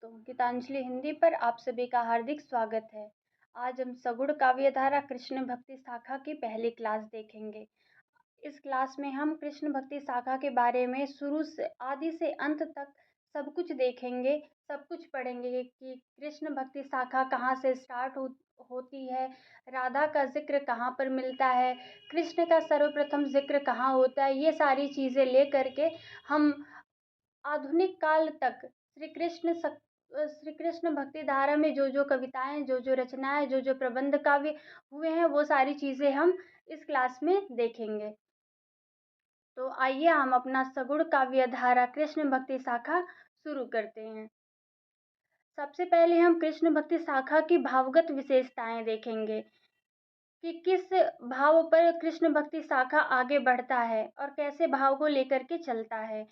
दोस्तों, गीतांजलि हिंदी पर आप सभी का हार्दिक स्वागत है। आज हम सगुण काव्यधारा कृष्ण भक्ति शाखा की पहली क्लास देखेंगे। इस क्लास में हम कृष्ण भक्ति शाखा के बारे में शुरू से आदि से अंत तक सब कुछ देखेंगे, सब कुछ पढ़ेंगे कि कृष्ण भक्ति शाखा कहाँ से स्टार्ट होती है, राधा का जिक्र कहाँ पर मिलता है, कृष्ण का सर्वप्रथम जिक्र कहाँ होता है। ये सारी चीज़ें ले करके हम आधुनिक काल तक श्री कृष्ण भक्ति धारा में जो कविताएं, जो रचनाएं, जो प्रबंध काव्य हुए हैं, वो सारी चीज़ें हम इस क्लास में देखेंगे। तो आइए हम अपना सगुण काव्य धारा कृष्ण भक्ति शाखा शुरू करते हैं। सबसे पहले हम कृष्ण भक्ति शाखा की भावगत विशेषताएं देखेंगे कि किस भाव पर कृष्ण भक्ति शाखा आगे बढ़ता है और कैसे भाव को लेकर के चलता है,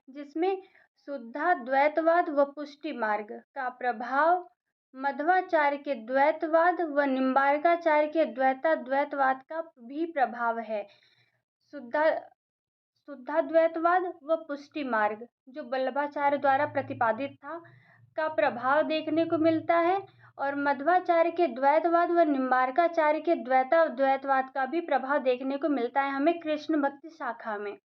जिसमें शुद्धाद्वैतवाद व पुष्टि मार्ग का प्रभाव, मध्वाचार्य के द्वैतवाद व निम्बार्काचार्य के द्वैताद्वैतवाद का भी प्रभाव है। शुद्धा शुद्धाद्वैतवाद व पुष्टि मार्ग जो वल्लभाचार्य द्वारा प्रतिपादित था का प्रभाव देखने को मिलता है, और मध्वाचार्य के द्वैतवाद व निम्बार्काचार्य के द्वैताद्वैतवाद का भी प्रभाव देखने को मिलता है हमें कृष्ण भक्ति शाखा में।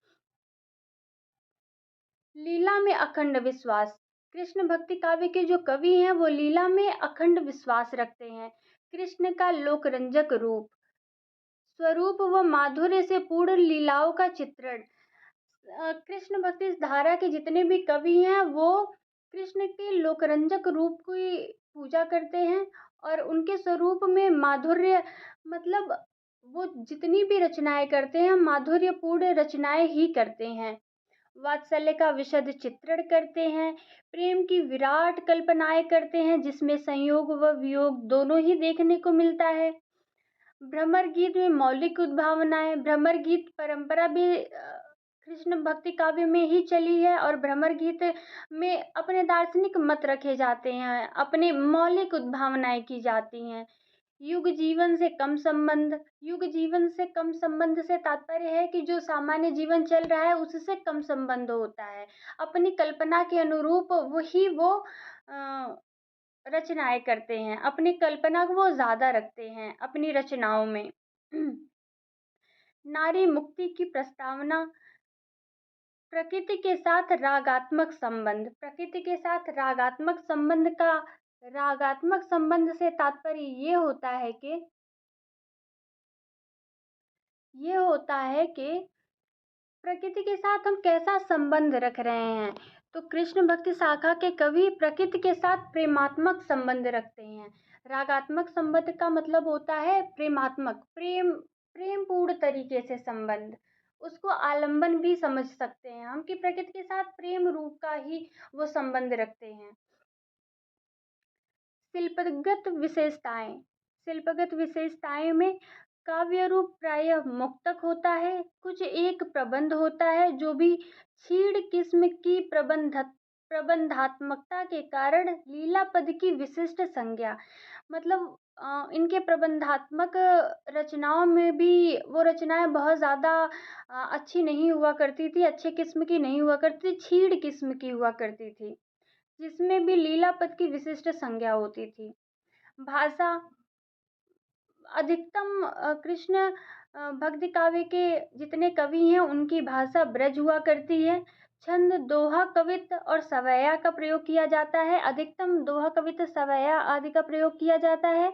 लीला में अखंड विश्वास। कृष्ण भक्ति काव्य के जो कवि हैं वो लीला में अखंड विश्वास रखते हैं। कृष्ण का लोकरंजक रूप, स्वरूप व माधुर्य से पूर्ण लीलाओं का चित्रण। कृष्ण भक्ति धारा के जितने भी कवि हैं वो कृष्ण के लोकरंजक रूप की पूजा करते हैं और उनके स्वरूप में माधुर्य, मतलब वो जितनी भी रचनाएं करते हैं माधुर्यपूर्ण रचनाएं ही करते हैं। वात्सल्य का विशद चित्रण करते हैं, प्रेम की विराट कल्पनाएं करते हैं जिसमें संयोग व वियोग दोनों ही देखने को मिलता है। भ्रमर गीत में मौलिक उद्भावनाएं। भ्रमर गीत परंपरा भी कृष्ण भक्ति काव्य में ही चली है और भ्रमर गीत में अपने दार्शनिक मत रखे जाते हैं, अपने मौलिक उद्भावनाएं की जाती हैं। युग जीवन से कम संबंध। युग जीवन से कम संबंध से तात्पर्य है कि जो सामान्य जीवन चल रहा है उससे कम संबंध होता है। अपनी कल्पना के अनुरूप वही वो रचनाएं करते हैं, अपनी कल्पना को वो ज्यादा रखते हैं अपनी रचनाओं में। नारी मुक्ति की प्रस्तावना। प्रकृति के साथ रागात्मक संबंध। प्रकृति के साथ रागात्मक संबंध का, रागात्मक संबंध से तात्पर्य ये होता है कि प्रकृति के साथ हम कैसा संबंध रख रहे हैं। तो कृष्ण भक्ति शाखा के कवि प्रकृति के साथ प्रेमात्मक संबंध रखते हैं। रागात्मक संबंध का मतलब होता है प्रेमात्मक, प्रेम पूर्ण तरीके से संबंध। उसको आलंबन भी समझ सकते हैं हम कि प्रकृति के साथ प्रेम रूप का ही वो संबंध रखते हैं। शिल्पगत विशेषताएं। शिल्पगत विशेषताएं में काव्य रूप प्रायः मुक्तक होता है। कुछ एक प्रबंध होता है जो भी क्षीण किस्म की प्रबंधात्मकता के कारण लीला पद की विशिष्ट संज्ञा, मतलब इनके प्रबंधात्मक रचनाओं में भी वो रचनाएं बहुत ज़्यादा अच्छी नहीं हुआ करती थी, अच्छे किस्म की नहीं हुआ करती, क्षीण किस्म की हुआ करती थी, जिसमें भी लीला पद की विशिष्ट संज्ञा होती थी। भाषा। अधिकतम कृष्ण भक्ति काव्य के जितने कवि हैं उनकी भाषा ब्रज हुआ करती है। छंद दोहा कवित्त और सवैया का प्रयोग किया जाता है। अधिकतम दोहा कवित्त सवैया आदि का प्रयोग किया जाता है।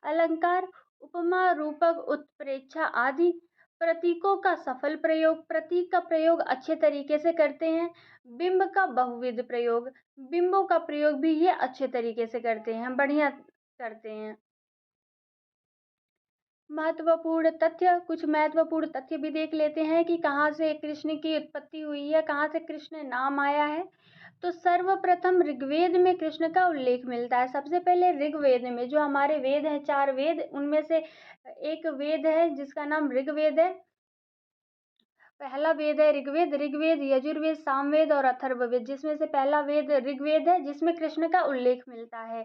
अलंकार, उपमा, रूपक, उत्प्रेक्षा आदि। प्रतीकों का सफल प्रयोग। प्रतीक का प्रयोग अच्छे तरीके से करते हैं। बिंब का बहुविध प्रयोग। बिंबों का प्रयोग भी ये अच्छे तरीके से करते हैं, बढ़िया करते हैं। महत्वपूर्ण तथ्य। कुछ महत्वपूर्ण तथ्य भी देख लेते हैं कि कहाँ से कृष्ण की उत्पत्ति हुई है, कहाँ से कृष्ण नाम आया है। तो सर्वप्रथम ऋग्वेद में कृष्ण का उल्लेख मिलता है। सबसे पहले ऋग्वेद में, जो हमारे वेद हैं 4 वेद, उनमें से एक वेद है जिसका नाम ऋग्वेद है। पहला वेद है ऋग्वेद। ऋग्वेद, यजुर्वेद, सामवेद और अथर्ववेद, जिसमें से पहला वेद ऋग्वेद है जिसमें कृष्ण का उल्लेख मिलता है।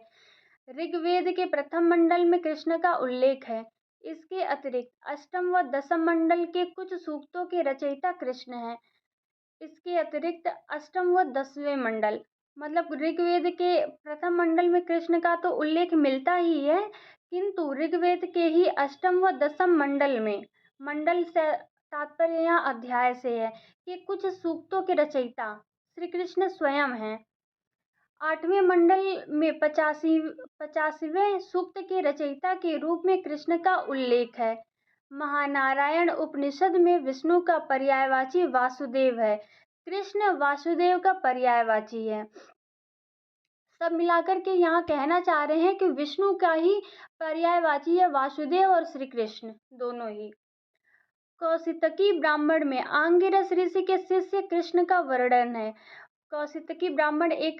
ऋग्वेद के प्रथम मंडल में कृष्ण का उल्लेख है। इसके अतिरिक्त अष्टम व दशम मंडल के कुछ सूक्तों के रचयिता कृष्ण हैं। इसके अतिरिक्त अष्टम व 10वें मंडल मतलब ऋग्वेद के प्रथम मंडल में कृष्ण का तो उल्लेख मिलता ही है, किंतु ऋग्वेद के ही अष्टम व दसम मंडल में, मंडल से तात्पर्य यहाँ अध्याय से है, कि कुछ सूक्तों के रचयिता श्री कृष्ण स्वयं हैं। आठवें मंडल में 85वें सूक्त के रचयिता के रूप में कृष्ण का उल्लेख है। महानारायण उपनिषद में विष्णु का पर्यायवाची वासुदेव है। कृष्ण वासुदेव का पर्यायवाची है। सब मिलाकर के यहाँ कहना चाह रहे हैं कि विष्णु का ही पर्यायवाची है वासुदेव और श्री कृष्ण दोनों ही। कौशितकी ब्राह्मण में आंगिरस ऋषि के शिष्य कृष्ण का वर्णन है। कौशितकी ब्राह्मण एक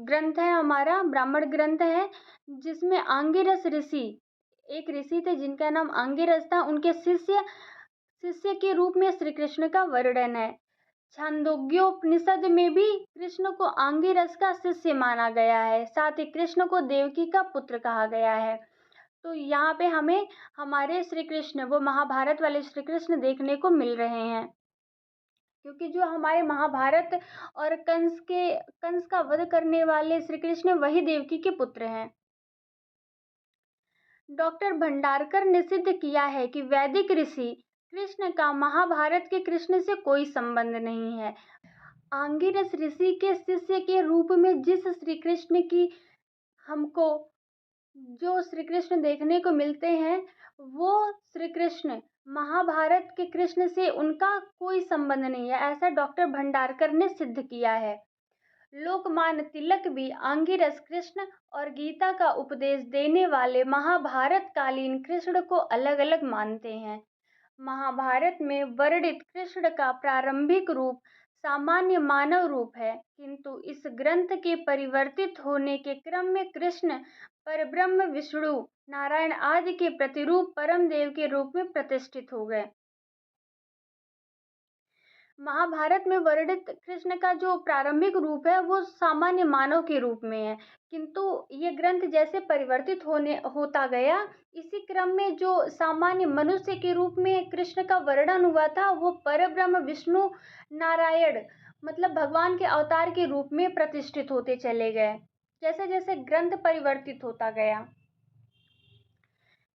ग्रंथ है, हमारा ब्राह्मण ग्रंथ है, जिसमें आंगिरस ऋषि, एक ऋषि थे जिनका नाम आंगिरस था, उनके शिष्य के रूप में श्री कृष्ण का वर्णन है। छांदोग्योपनिषद में भी कृष्ण को आंगिरस का शिष्य माना गया है। साथ ही कृष्ण को देवकी का पुत्र कहा गया है। तो यहाँ पे हमें हमारे श्री कृष्ण, वो महाभारत वाले श्री कृष्ण देखने को मिल रहे हैं, क्योंकि जो हमारे महाभारत और कंस का वध करने वाले श्री कृष्ण वही देवकी के पुत्र हैं। डॉक्टर भंडारकर ने सिद्ध किया है कि वैदिक ऋषि कृष्ण का महाभारत के कृष्ण से कोई संबंध नहीं है। आंगिरस ऋषि के शिष्य के रूप में जिस श्री कृष्ण की हमको जो श्री कृष्ण देखने को मिलते हैं, वो श्री कृष्ण महाभारत के कृष्ण से उनका कोई संबंध नहीं है, ऐसा डॉक्टर भंडारकर ने सिद्ध किया है। लोकमान्य तिलक भी आंगिरस कृष्ण और गीता का उपदेश देने वाले महाभारत कालीन कृष्ण को अलग अलग मानते हैं। महाभारत में वर्णित कृष्ण का प्रारंभिक रूप सामान्य मानव रूप है, किंतु इस ग्रंथ के परिवर्तित होने के क्रम में कृष्ण परब्रह्म विष्णु नारायण आदि के प्रतिरूप परम देव के रूप में प्रतिष्ठित हो गए। महाभारत में वर्णित कृष्ण का जो प्रारंभिक रूप है वो सामान्य मानव के रूप में है, किंतु ये ग्रंथ जैसे परिवर्तित होता गया, इसी क्रम में जो सामान्य मनुष्य के रूप में कृष्ण का वर्णन हुआ था, वो परब्रह्म विष्णु नारायण मतलब भगवान के अवतार के रूप में प्रतिष्ठित होते चले गए, जैसे जैसे ग्रंथ परिवर्तित होता गया।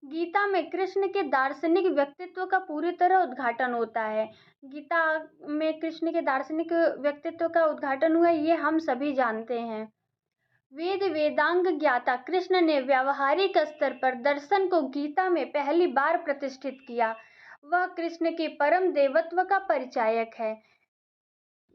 गीता में कृष्ण के दार्शनिक व्यक्तित्व का पूरी तरह उद्घाटन होता है। गीता में कृष्ण के दार्शनिक व्यक्तित्व का उद्घाटन हुआ, ये हम सभी जानते हैं। वेद वेदांग ज्ञाता कृष्ण ने व्यावहारिक स्तर पर दर्शन को गीता में पहली बार प्रतिष्ठित किया। वह कृष्ण के परम देवत्व का परिचायक है।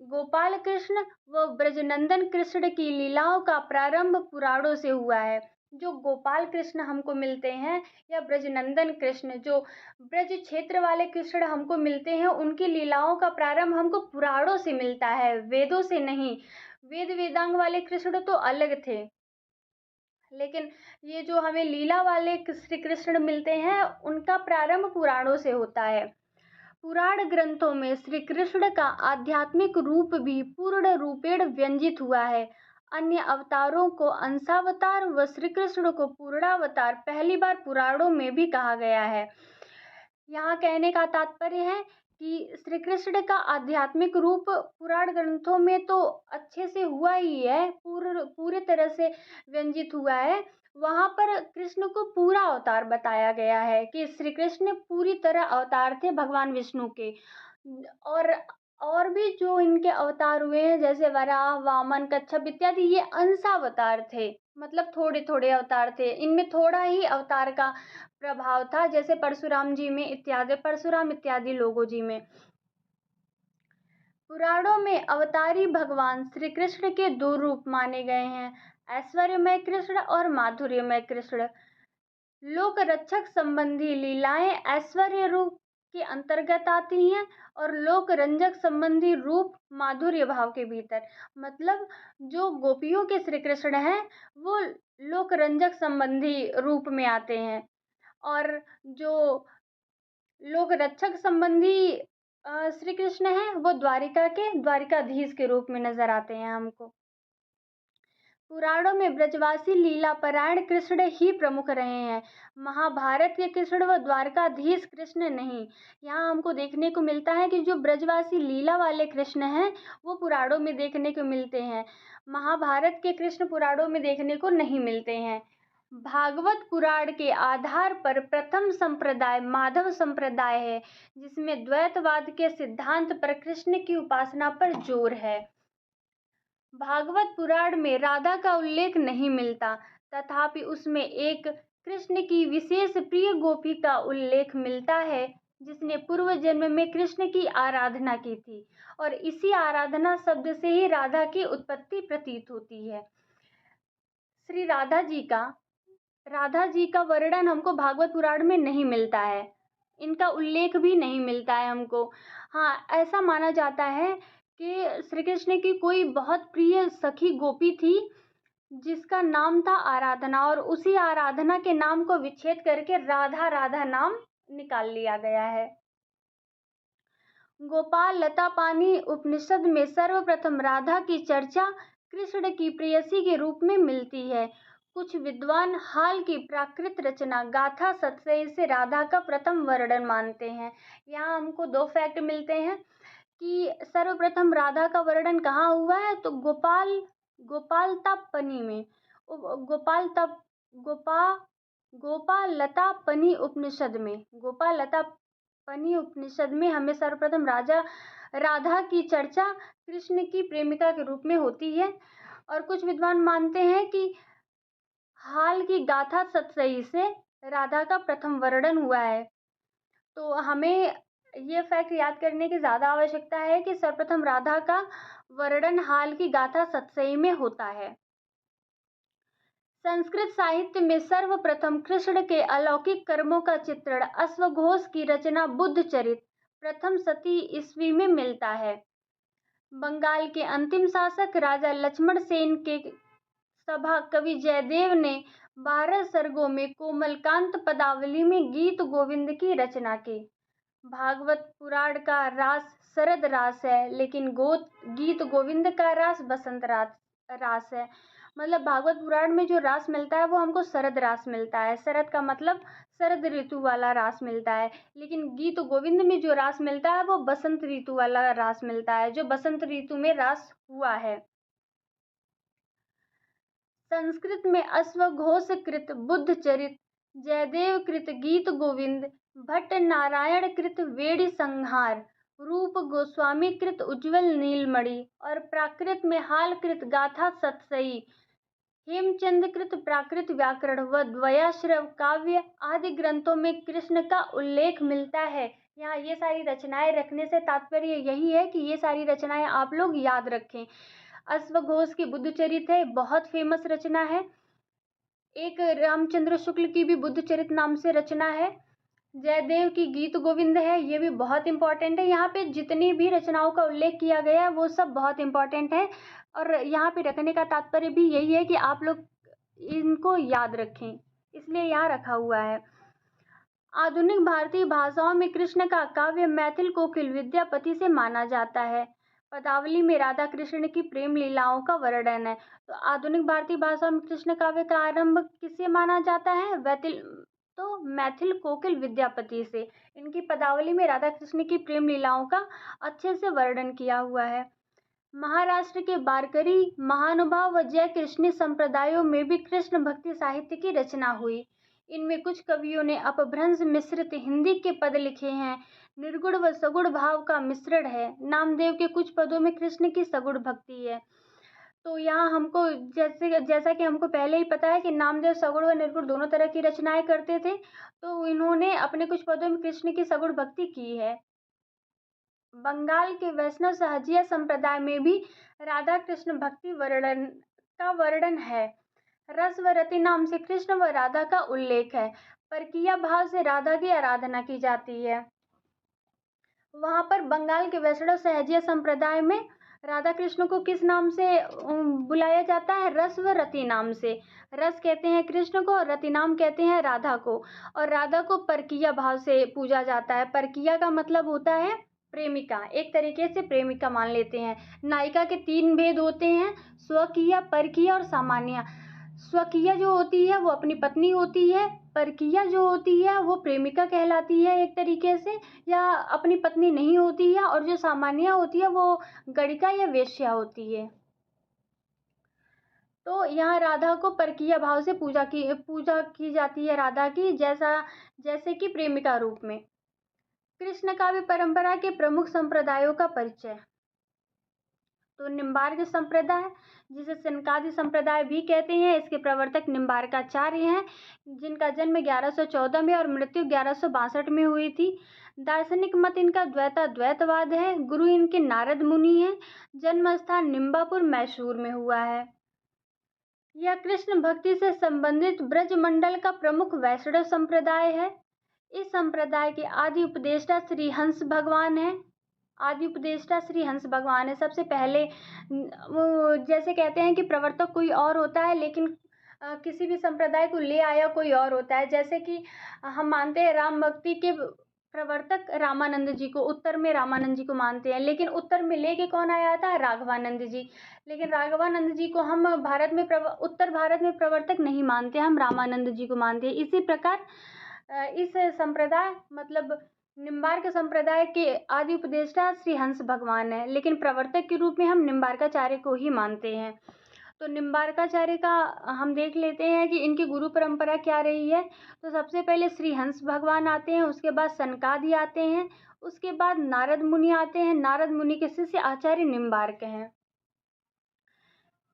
गोपाल कृष्ण व ब्रजनंदन कृष्ण की लीलाओं का प्रारंभ पुराणों से हुआ है। जो गोपाल कृष्ण हमको मिलते हैं या ब्रजनंदन कृष्ण, जो ब्रज क्षेत्र वाले कृष्ण हमको मिलते हैं, उनकी लीलाओं का प्रारंभ हमको पुराणों से मिलता है, वेदों से नहीं। वेद वेदांग वाले कृष्ण तो अलग थे, लेकिन ये जो हमें लीला वाले श्री कृष्ण मिलते हैं, उनका प्रारंभ पुराणों से होता है। पुराण ग्रंथों में श्री कृष्ण का आध्यात्मिक रूप भी पूर्ण रूपेण व्यंजित हुआ है। अन्य अवतारों को अंशावतार व श्री कृष्ण को पूर्णावतार पहली बार पुराणों में भी कहा गया है। यहाँ कहने का तात्पर्य है कि श्री कृष्ण का आध्यात्मिक रूप पुराण ग्रंथों में तो अच्छे से हुआ ही है, पूरे तरह से व्यंजित हुआ है। वहाँ पर कृष्ण को पूरा अवतार बताया गया है कि श्री कृष्ण पूरी तरह अवतार थे भगवान विष्णु के। और और भी जो इनके अवतार हुए हैं, जैसे वराह, वामन, कच्छप इत्यादि, ये अंशावतार थे, मतलब थोड़े थोड़े अवतार थे। इनमें थोड़ा ही अवतार का प्रभाव था, जैसे परशुराम जी में इत्यादि, परशुराम इत्यादि लोगों जी में। पुराणों में अवतारी भगवान श्री कृष्ण के दो रूप माने गए हैं, ऐश्वर्यमय कृष्ण और माधुर्यमय कृष्ण। लोक रक्षक संबंधी लीलाएं ऐश्वर्य रूप के अंतर्गत आती हैं और लोक रंजक संबंधी रूप माधुर्य भाव के भीतर। मतलब जो गोपियों के श्री कृष्ण हैं, वो लोक रंजक संबंधी रूप में आते हैं, और जो लोक रक्षक संबंधी श्री कृष्ण हैं, वो द्वारिकाधीश के रूप में नजर आते हैं हमको। पुराणों में ब्रजवासी लीला परायण कृष्ण ही प्रमुख रहे हैं। महाभारत के कृष्ण व द्वारकाधीश कृष्ण नहीं। यहाँ हमको देखने को मिलता है कि जो ब्रजवासी लीला वाले कृष्ण हैं वो पुराणों में देखने को मिलते हैं। महाभारत के कृष्ण पुराणों में देखने को नहीं मिलते हैं। भागवत पुराण के आधार पर प्रथम संप्रदाय माधव संप्रदाय है, जिसमें द्वैतवाद के सिद्धांत पर कृष्ण की उपासना पर जोर है। भागवत पुराण में राधा का उल्लेख नहीं मिलता, तथापि उसमें एक कृष्ण की विशेष प्रिय गोपी का उल्लेख मिलता है, जिसने पूर्व जन्म में कृष्ण की आराधना की थी, और इसी आराधना शब्द से ही राधा की उत्पत्ति प्रतीत होती है। श्री राधा जी का वर्णन हमको भागवत पुराण में नहीं मिलता है, इनका उल्लेख भी नहीं मिलता है हमको। हाँ, ऐसा माना जाता है कि श्री कृष्ण की कोई बहुत प्रिय सखी गोपी थी जिसका नाम था आराधना, और उसी आराधना के नाम को विच्छेद करके राधा राधा नाम निकाल लिया गया है। गोपाल लता पानी उपनिषद में सर्वप्रथम राधा की चर्चा कृष्ण की प्रेयसी के रूप में मिलती है। कुछ विद्वान हाल की प्राकृत रचना गाथा सतसई से राधा का प्रथम वर्णन मानते हैं। यहाँ हमको दो फैक्ट मिलते हैं कि सर्वप्रथम राधा का वर्णन कहाँ हुआ है, तो गोपालतापनी में, गोपालतापनी उपनिषद में हमें सर्वप्रथम राधा की चर्चा कृष्ण की प्रेमिका के रूप में होती है। और कुछ विद्वान मानते हैं कि हाल की गाथा सतसई से राधा का प्रथम वर्णन हुआ है। तो हमें ये फैक्ट याद करने की ज़्यादा आवश्यकता है कि सर्वप्रथम राधा का वर्णन हाल की गाथा सतसई में होता है। संस्कृत साहित्य में सर्वप्रथम कृष्ण के अलौकिक कर्मों का चित्रण अश्वघोष की रचना बुद्धचरित प्रथम शती ईस्वी में मिलता है। बंगाल के अंतिम शासक राजा लक्ष्मण सेन के सभा कवि जयदेव ने 12 सर्गों में कोमलकांत पदावली में गीत गोविंद की रचना की। भागवत पुराण का रास शरद रास है, लेकिन गीत गोविंद का रास बसंत रास है। मतलब भागवत पुराण में जो रास मिलता है वो हमको शरद रास मिलता है। शरद का मतलब शरद ऋतु वाला रास मिलता है, लेकिन गीत गोविंद में जो रास मिलता है वो बसंत ऋतु वाला रास मिलता है, जो बसंत ऋतु में रास हुआ है। संस्कृत में अश्वघोष कृत बुद्धचरित, जयदेव कृत गीत गोविंद, भट्ट नारायण कृत वेड़ी संहार, रूप गोस्वामी कृत उज्ज्वल नीलमणि और प्राकृत में हाल कृत गाथा सतसई, हेमचंद कृत प्राकृत व्याकरण व द्वयाश्रव काव्य आदि ग्रंथों में कृष्ण का उल्लेख मिलता है। यहाँ ये सारी रचनाएं रखने से तात्पर्य यही है कि ये सारी रचनाएं आप लोग याद रखें। अश्वघोष की बुद्धचरित है, बहुत फेमस रचना है। एक रामचंद्र शुक्ल की भी बुद्धचरित नाम से रचना है। जयदेव की गीत गोविंद है, ये भी बहुत इंपॉर्टेंट है। यहाँ पे जितनी भी रचनाओं का उल्लेख किया गया है वो सब बहुत इंपॉर्टेंट है, और यहाँ पे रखने का तात्पर्य भी यही है कि आप लोग इनको याद रखें, इसलिए यहाँ रखा हुआ है। आधुनिक भारतीय भाषाओं में कृष्ण का काव्य मैथिल कोकिल विद्यापति से माना जाता है। पदावली में राधा कृष्ण की प्रेम लीलाओं का वर्णन है। तो आधुनिक भारतीय भाषाओं में कृष्ण काव्य का आरंभ किससे माना जाता है? मैथिल कोकिल विद्यापति से। इनकी पदावली में राधा कृष्ण की प्रेम लीलाओं का अच्छे से वर्णन किया हुआ है। महाराष्ट्र के वारकरी महानुभाव व जय कृष्ण संप्रदायों में भी कृष्ण भक्ति साहित्य की रचना हुई। इनमें कुछ कवियों ने अपभ्रंश मिश्रित हिंदी के पद लिखे हैं। निर्गुण व सगुण भाव का मिश्रण है। नामदेव के कुछ पदों में कृष्ण की सगुण भक्ति है। तो यहाँ हमको जैसा कि हमको पहले ही पता है कि नामदेव सगुण व निर्गुण दोनों तरह की रचनाएं करते थे, तो इन्होंने अपने कुछ पदों में कृष्ण की सगुण भक्ति की है। बंगाल के वैष्णव सहजिया संप्रदाय में भी राधा कृष्ण भक्ति वर्णन है। रस व रति नाम से कृष्ण व राधा का उल्लेख है। परकीया भाव से राधा की आराधना की जाती है। वहाँ पर बंगाल के वैष्णव सहजिया संप्रदाय में राधा कृष्ण को किस नाम से बुलाया जाता है? रस व रति नाम से। रस कहते हैं कृष्ण को और रति नाम कहते हैं राधा को, और राधा को परकीया भाव से पूजा जाता है। परकीया का मतलब होता है प्रेमिका, एक तरीके से प्रेमिका मान लेते हैं। नायिका के 3 भेद होते हैं, स्वकीय, परकीय और सामान्य। स्वकीय जो होती है वो अपनी पत्नी होती है, परकीय जो होती है वो प्रेमिका कहलाती है एक तरीके से, या अपनी पत्नी नहीं होती है, और जो सामान्य होती है वो गणिका या वेश्या होती है। तो यहाँ राधा को परकीय भाव से पूजा की जाती है, राधा की, जैसे कि प्रेमिका रूप में। कृष्ण काव्य परंपरा के प्रमुख संप्रदायों का परिचय। तो निम्बार्क संप्रदाय, जिसे सनकादि संप्रदाय भी कहते हैं, इसके प्रवर्तक निम्बार्काचार्य हैं, जिनका जन्म 1114 में और मृत्यु 1162 में हुई थी। दार्शनिक मत इनका द्वैतवाद है। गुरु इनके नारद मुनि हैं। जन्म स्थान निम्बापुर मैसूर में हुआ है। यह कृष्ण भक्ति से संबंधित ब्रज मंडल का प्रमुख वैष्णव संप्रदाय है। इस संप्रदाय के आदि उपदेष्टा श्री हंस भगवान है। सबसे पहले वो जैसे कहते हैं कि प्रवर्तक कोई और होता है, लेकिन किसी भी संप्रदाय को ले आया कोई और होता है। जैसे कि हम मानते हैं राम भक्ति के प्रवर्तक रामानंद जी को, उत्तर में रामानंद जी को मानते हैं, लेकिन उत्तर में लेके कौन आया था? राघवानंद जी। लेकिन राघवानंद जी को हम उत्तर भारत में प्रवर्तक नहीं मानते, हम रामानंद जी को मानते हैं। इसी प्रकार इस संप्रदाय मतलब निम्बार्क संप्रदाय के आदि उपदेष्टा श्री हंस भगवान है, लेकिन प्रवर्तक के रूप में हम निम्बार्काचार्य को ही मानते हैं। तो निम्बार्काचार्य का हम देख लेते हैं कि इनकी गुरु परंपरा क्या रही है। तो सबसे पहले श्री हंस भगवान आते हैं, उसके बाद सनकादि आते हैं, उसके बाद नारद मुनि आते हैं। नारद मुनि के शिष्य आचार्य निम्बार्क हैं।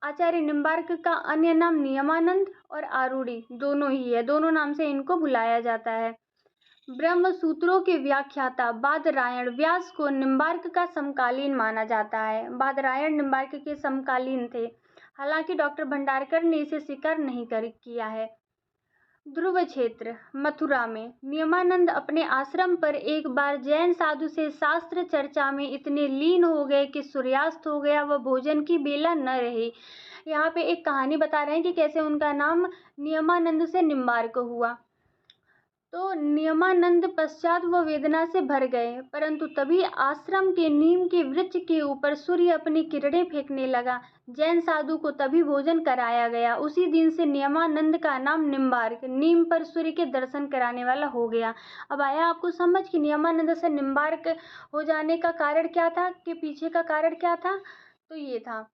आचार्य निम्बार्क का अन्य नाम नियमानंद और आरूढ़ी दोनों ही है, दोनों नाम से इनको बुलाया जाता है। ब्रह्म सूत्रों के व्याख्याता बादरायण व्यास को निम्बार्क का समकालीन माना जाता है। बादरायण निम्बार्क के समकालीन थे, हालांकि डॉक्टर भंडारकर ने इसे स्वीकार नहीं किया है। ध्रुव क्षेत्र मथुरा में नियमानंद अपने आश्रम पर एक बार जैन साधु से शास्त्र चर्चा में इतने लीन हो गए कि सूर्यास्त हो गया, वह भोजन की बेला न रही। यहाँ पे एक कहानी बता रहे हैं कि कैसे उनका नाम नियमानंद से निम्बार्क हुआ। तो नियमानंद पश्चात वह वेदना से भर गए, परंतु तभी आश्रम के नीम के वृक्ष के ऊपर सूर्य अपनी किरणें फेंकने लगा। जैन साधु को तभी भोजन कराया गया। उसी दिन से नियमानंद का नाम निम्बार्क, नीम पर सूर्य के दर्शन कराने वाला, हो गया। अब आया आपको समझ कि नियमानंद से निम्बार्क हो जाने का कारण क्या था, कि पीछे का कारण क्या था? तो ये था,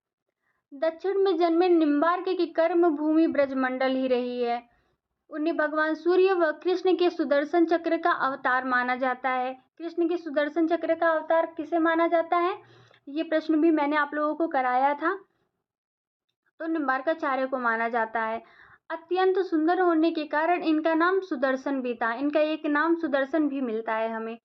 दक्षिण में जन्मे निम्बार्क की कर्म भूमि ब्रजमंडल ही रही है। उन्हें भगवान सूर्य व कृष्ण के सुदर्शन चक्र का अवतार माना जाता है। कृष्ण के सुदर्शन चक्र का अवतार किसे माना जाता है? ये प्रश्न भी मैंने आप लोगों को कराया था। तो निम्बार्काचार्य को माना जाता है। अत्यंत सुंदर होने के कारण इनका नाम सुदर्शन भी था। इनका एक नाम सुदर्शन भी मिलता है हमें।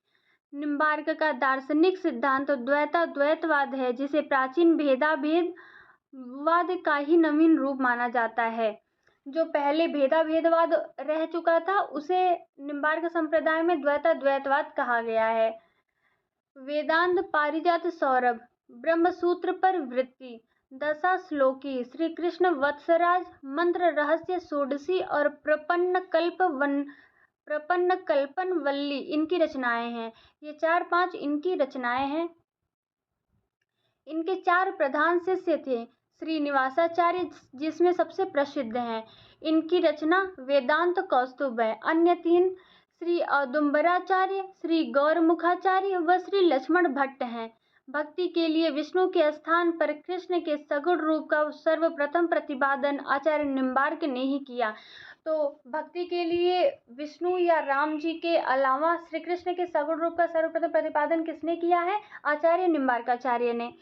निम्बार्क का दार्शनिक सिद्धांत द्वैतवाद है, जिसे प्राचीन भेदाभेदवाद का ही नवीन रूप माना जाता है। जो पहले भेदाभेदवाद रह चुका था उसे निम्बार्क संप्रदाय में द्वैतवाद कहा गया है। वेदांत पारिजात सौरभ, ब्रह्मसूत्र पर वृत्ति, दशा श्लोकी, श्री कृष्ण वत्सराज, मंत्र रहस्य षोडशी और प्रपन्न कल्पन वल्ली इनकी रचनाएं हैं। ये 4-5 इनकी रचनाएं हैं। इनके 4 प्रधान शिष्य थे। श्रीनिवासाचार्य जिसमें सबसे प्रसिद्ध हैं, इनकी रचना वेदांत कौस्तुभ है। अन्य 3 श्री औदुंबराचार्य, श्री गौरमुखाचार्य व श्री लक्ष्मण भट्ट हैं। भक्ति के लिए विष्णु के स्थान पर कृष्ण के सगुण रूप का सर्वप्रथम प्रतिपादन आचार्य निम्बार्क ने ही किया। तो भक्ति के लिए विष्णु या राम जी के अलावा श्री कृष्ण के सगुण रूप का सर्वप्रथम प्रतिपादन किसने किया है? आचार्य निम्बार्काचार्य ने।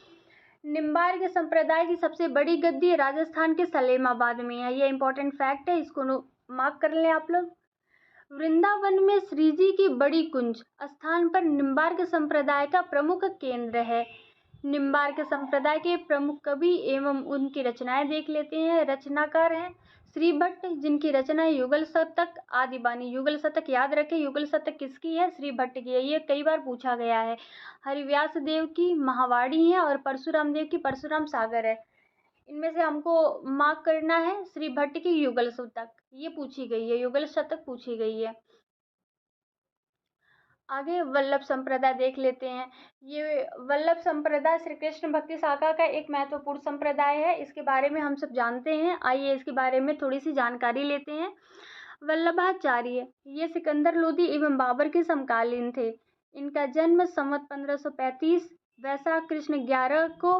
निम्बार्क संप्रदाय की सबसे बड़ी गद्दी राजस्थान के सलेमाबाद में है। ये इंपॉर्टेंट फैक्ट है, इसको मार्क कर लें आप लोग। वृंदावन में श्रीजी की बड़ी कुंज स्थान पर निम्बार्क संप्रदाय का प्रमुख केंद्र है। निम्बार्क संप्रदाय के प्रमुख कवि एवं उनकी रचनाएं देख लेते हैं। रचनाकार हैं श्री भट्ट, जिनकी रचना है युगल शतक आदि बानी। युगल शतक याद रखें, युगल शतक किसकी है? श्री भट्ट की है। ये कई बार पूछा गया है। हरिव्यास देव की महावाणी है और परशुराम देव की परशुराम सागर है। इनमें से हमको मार्क करना है श्री भट्ट की युगल शतक, ये पूछी गई है, युगल शतक पूछी गई है। आगे वल्लभ संप्रदाय देख लेते हैं। ये वल्लभ संप्रदाय श्री कृष्ण भक्ति शाखा का एक महत्वपूर्ण संप्रदाय है। इसके बारे में हम सब जानते हैं। आइए इसके बारे में थोड़ी सी जानकारी लेते हैं। वल्लभाचार्य ये सिकंदर लोदी एवं बाबर के समकालीन थे। इनका जन्म संवत 1535 वैशाख कृष्ण 11 को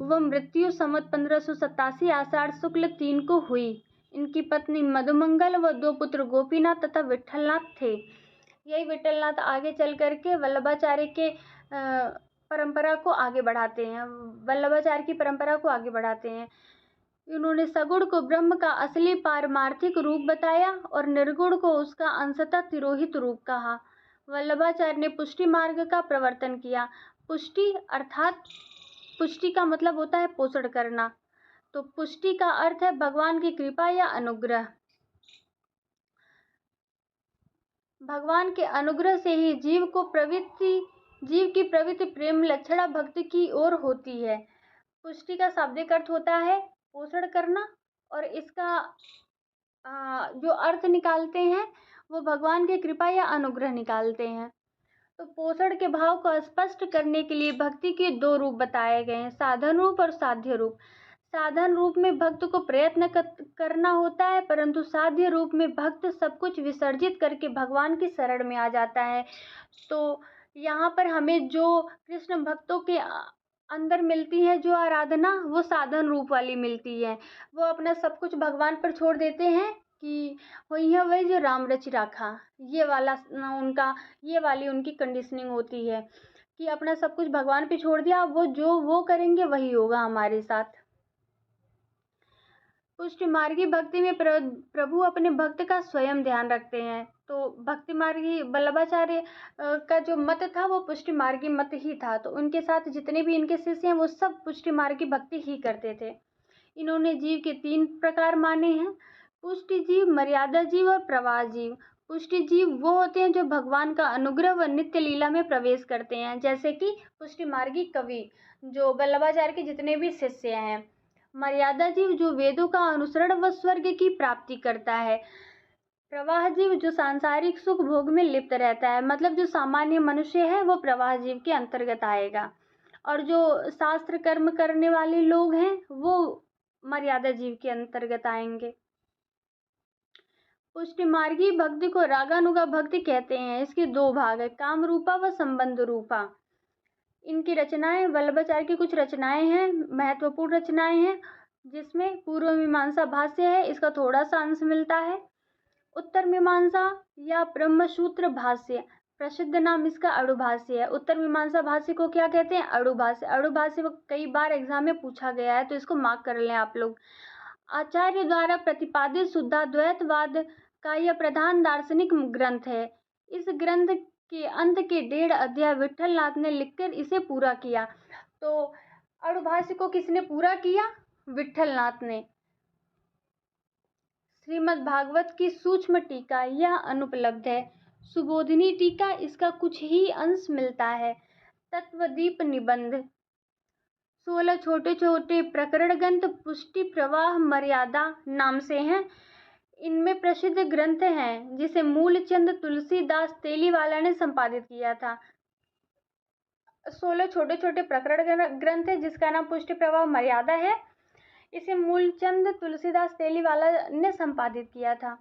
व मृत्यु संवत 1587 आषाढ़ शुक्ल 3 को हुई। इनकी पत्नी मधुमंगल व 2 पुत्र गोपीनाथ तथा विठलनाथ थे। यही विठलनाथ आगे चल करके वल्लभाचार्य के परंपरा को आगे बढ़ाते हैं, वल्लभाचार्य की परंपरा को आगे बढ़ाते हैं। इन्होंने सगुण को ब्रह्म का असली पारमार्थिक रूप बताया और निर्गुण को उसका अंशतः तिरोहित रूप कहा। वल्लभाचार्य ने पुष्टि मार्ग का प्रवर्तन किया। पुष्टि अर्थात पुष्टि का मतलब होता है पोषण करना, तो पुष्टि का अर्थ है भगवान की कृपा या अनुग्रह। भगवान के अनुग्रह से ही जीव की प्रवृत्ति प्रेम लक्षणा भक्ति की ओर होती है। पुष्टि का शाब्दिक अर्थ होता है पोषण करना, और इसका जो अर्थ निकालते हैं वो भगवान की कृपा या अनुग्रह निकालते हैं। तो पोषण के भाव को स्पष्ट करने के लिए भक्ति के 2 रूप बताए गए हैं, साधन रूप और साध्य रूप। साधन रूप में भक्त को प्रयत्न करना होता है, परंतु साध्य रूप में भक्त सब कुछ विसर्जित करके भगवान की शरण में आ जाता है। तो यहाँ पर हमें जो कृष्ण भक्तों के अंदर मिलती है जो आराधना, वो साधन रूप वाली मिलती है। वो अपना सब कुछ भगवान पर छोड़ देते हैं कि वही है वही जो राम रचि राखा, ये वाली उनकी कंडीशनिंग होती है कि अपना सब कुछ भगवान पे छोड़ दिया, वो करेंगे वही होगा हमारे साथ। पुष्टि मार्गी भक्ति में प्रभु अपने भक्त का स्वयं ध्यान रखते हैं। तो भक्ति मार्गी वल्लभाचार्य का जो मत था वो पुष्टि मार्गी मत ही था। तो उनके साथ जितने भी इनके शिष्य हैं वो सब पुष्टि मार्गी भक्ति ही करते थे। इन्होंने जीव के 3 प्रकार माने हैं, पुष्टि जीव, मर्यादा जीव और प्रवाह जीव। पुष्टि जीव वो होते हैं जो भगवान का अनुग्रह व नित्य लीला में प्रवेश करते हैं, जैसे कि पुष्टि मार्गी कवि जो वल्लभाचार्य के जितने भी शिष्य हैं। मर्यादा जीव जो वेदों का अनुसरण व स्वर्ग की प्राप्ति करता है। प्रवाह जीव जो सांसारिक सुख भोग में लिप्त रहता है, मतलब जो सामान्य मनुष्य है वो प्रवाह जीव के अंतर्गत आएगा, और जो शास्त्र कर्म करने वाले लोग हैं वो मर्यादा जीव के अंतर्गत आएंगे। पुष्टि मार्गी भक्ति को रागानुगा भक्ति कहते हैं। इसके 2 भाग है, काम रूपा व संबंध रूपा। इनकी रचनाएं, वल्लभाचार्य की कुछ रचनाएं हैं, महत्वपूर्ण रचनाएं हैं, जिसमें पूर्व मीमांसा भाष्य है, इसका थोड़ा सा अंश मिलता है। उत्तर मीमांसा या ब्रह्मसूत्र भाष्य, प्रसिद्ध नाम इसका अणुभाष्य है। उत्तर मीमांसा भाष्य को क्या कहते हैं? अणुभाष्य। अणुभाष्य कई बार एग्जाम में पूछा गया है, तो इसको मार्क कर लें आप लोग। आचार्य द्वारा प्रतिपादित शुद्धाद्वैतवाद का यह प्रधान दार्शनिक ग्रंथ है। इस ग्रंथ के अंत के 1.5 अध्याय विठलनाथ ने लिखकर इसे पूरा किया। तो अणुभाष्य को किसने पूरा किया? विठलनाथ ने। श्रीमद् भागवत की सूक्ष्म टीका यह अनुपलब्ध है। सुबोधिनी टीका इसका कुछ ही अंश मिलता है। तत्वदीप निबंध 16 छोटे छोटे प्रकरण ग्रंथ पुष्टि प्रवाह मर्यादा नाम से हैं। इनमें प्रसिद्ध ग्रंथ हैं जिसे मूलचंद तुलसीदास तेलीवाला ने संपादित किया था। 16 छोटे छोटे प्रकरण ग्रंथ है जिसका नाम पुष्टि प्रवाह मर्यादा है। इसे मूलचंद तुलसीदास तेलीवाला ने संपादित किया था।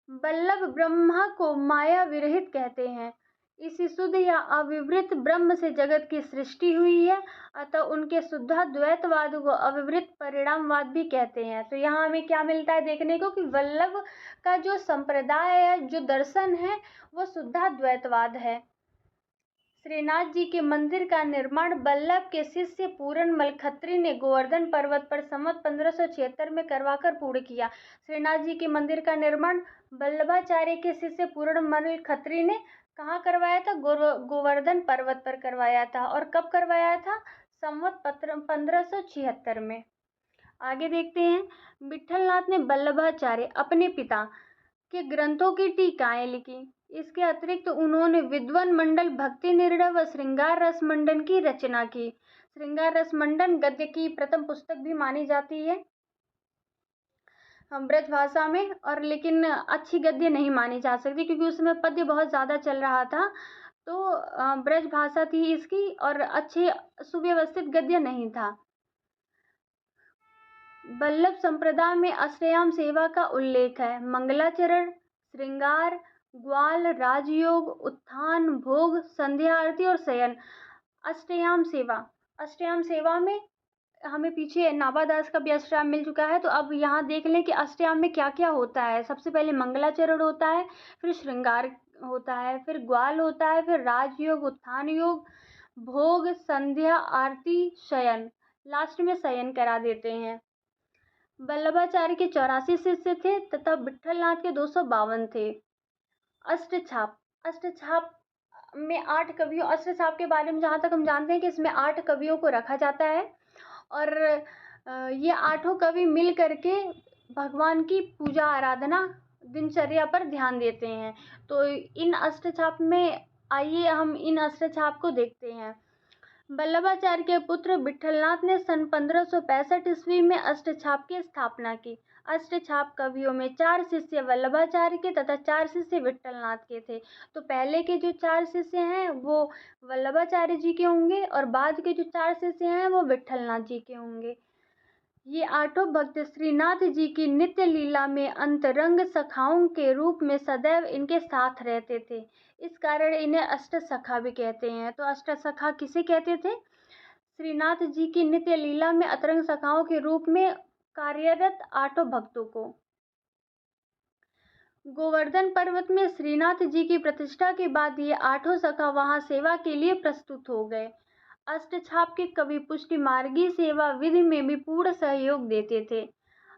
वल्लभ ब्रह्मा को माया विरहित कहते हैं। इसी शुद्ध या अविवृत ब्रह्म से जगत की सृष्टि हुई है, अतः उनके शुद्धाद्वैतवाद को अविवृत परिणामवाद भी कहते हैं। तो यहाँ हमें क्या मिलता है देखने को कि वल्लभ का जो संप्रदाय है, जो दर्शन है, वो शुद्धाद्वैतवाद है। श्रीनाथ जी के मंदिर का निर्माण वल्लभ के शिष्य पूरनमल खत्री ने गोवर्धन पर्वत पर संवत 1576 में करवाकर पूर्ण किया। श्रीनाथ जी के मंदिर का निर्माण वल्लभाचार्य के शिष्य पूरनमल खत्री ने कहाँ करवाया था? गोवर्धन पर्वत पर करवाया था। और कब करवाया था? संवत 1576 में। आगे देखते हैं। विठलनाथ ने वल्लभाचार्य अपने पिता के ग्रंथों की टीकाएं लिखी। इसके अतिरिक्त उन्होंने विद्वन मंडल, भक्ति निर्णय व श्रृंगार रस मंडन की रचना की। श्रृंगार रस मंडन गद्य की प्रथम पुस्तक भी मानी जाती है। ब्रज भाषा में, और लेकिन अच्छी गद्य नहीं मानी जा सकती क्योंकि उसमें पद्य बहुत ज़्यादा चल रहा था। तो ब्रज भाषा थी इसकी और अच्छे सुव्यवस्थित गद्य नहीं था। वल्लभ संप्रदाय में अष्टयाम सेवा का उल्लेख है। मंगलाचरण, श्रृंगार, ग्वाल, राजयोग, उत्थान, भोग, संध्या आरती और शयन। अष्टयाम सेवा, अष्टयाम सेवा में हमें पीछे नाभादास का भी अष्टयाम मिल चुका है, तो अब यहाँ देख लें कि अष्टयाम में क्या क्या होता है। सबसे पहले मंगलाचरण होता है, फिर श्रृंगार होता है, फिर ग्वाल होता है, फिर राजयोग, उत्थान योग, भोग, संध्या आरती, शयन, लास्ट में शयन करा देते हैं। वल्लभाचार्य के 84 शिष्य थे तथा विट्ठलनाथ के 252 थे। अष्टछाप, अष्टछाप में 8 कवियों, अष्टछाप के बारे में जहाँ तक हम जानते हैं कि इसमें 8 कवियों को रखा जाता है और ये 8 कवि मिल करके भगवान की पूजा आराधना दिनचर्या पर ध्यान देते हैं। तो इन अष्टछाप में आइए हम इन अष्टछाप को देखते हैं। वल्लभाचार्य के पुत्र विट्ठलनाथ ने सन 1565 ईस्वी में अष्टछाप की स्थापना की। अष्टछाप कवियों में 4 शिष्य वल्लभाचार्य के तथा 4 शिष्य विट्ठलनाथ के थे। तो पहले के जो 4 शिष्य हैं वो वल्लभाचार्य जी के होंगे और बाद के जो 4 शिष्य हैं वो विट्ठलनाथ जी के होंगे। ये 8 भक्त श्रीनाथ जी की नित्य लीला में अंतरंग सखाओं के रूप में सदैव इनके साथ रहते थे। इस कारण इन्हें अष्ट सखा भी कहते हैं। तो अष्ट सखा किसे कहते थे? श्रीनाथ जी की नित्य लीला में अंतरंग सखाओं के रूप में कार्यरत 8 भक्तों को। गोवर्धन पर्वत में श्रीनाथ जी की प्रतिष्ठा के बाद ये 8 सखा वहां सेवा के लिए प्रस्तुत हो गए। अष्टछाप के कवि पुष्टि मार्गी सेवा विधि में भी पूर्ण सहयोग देते थे।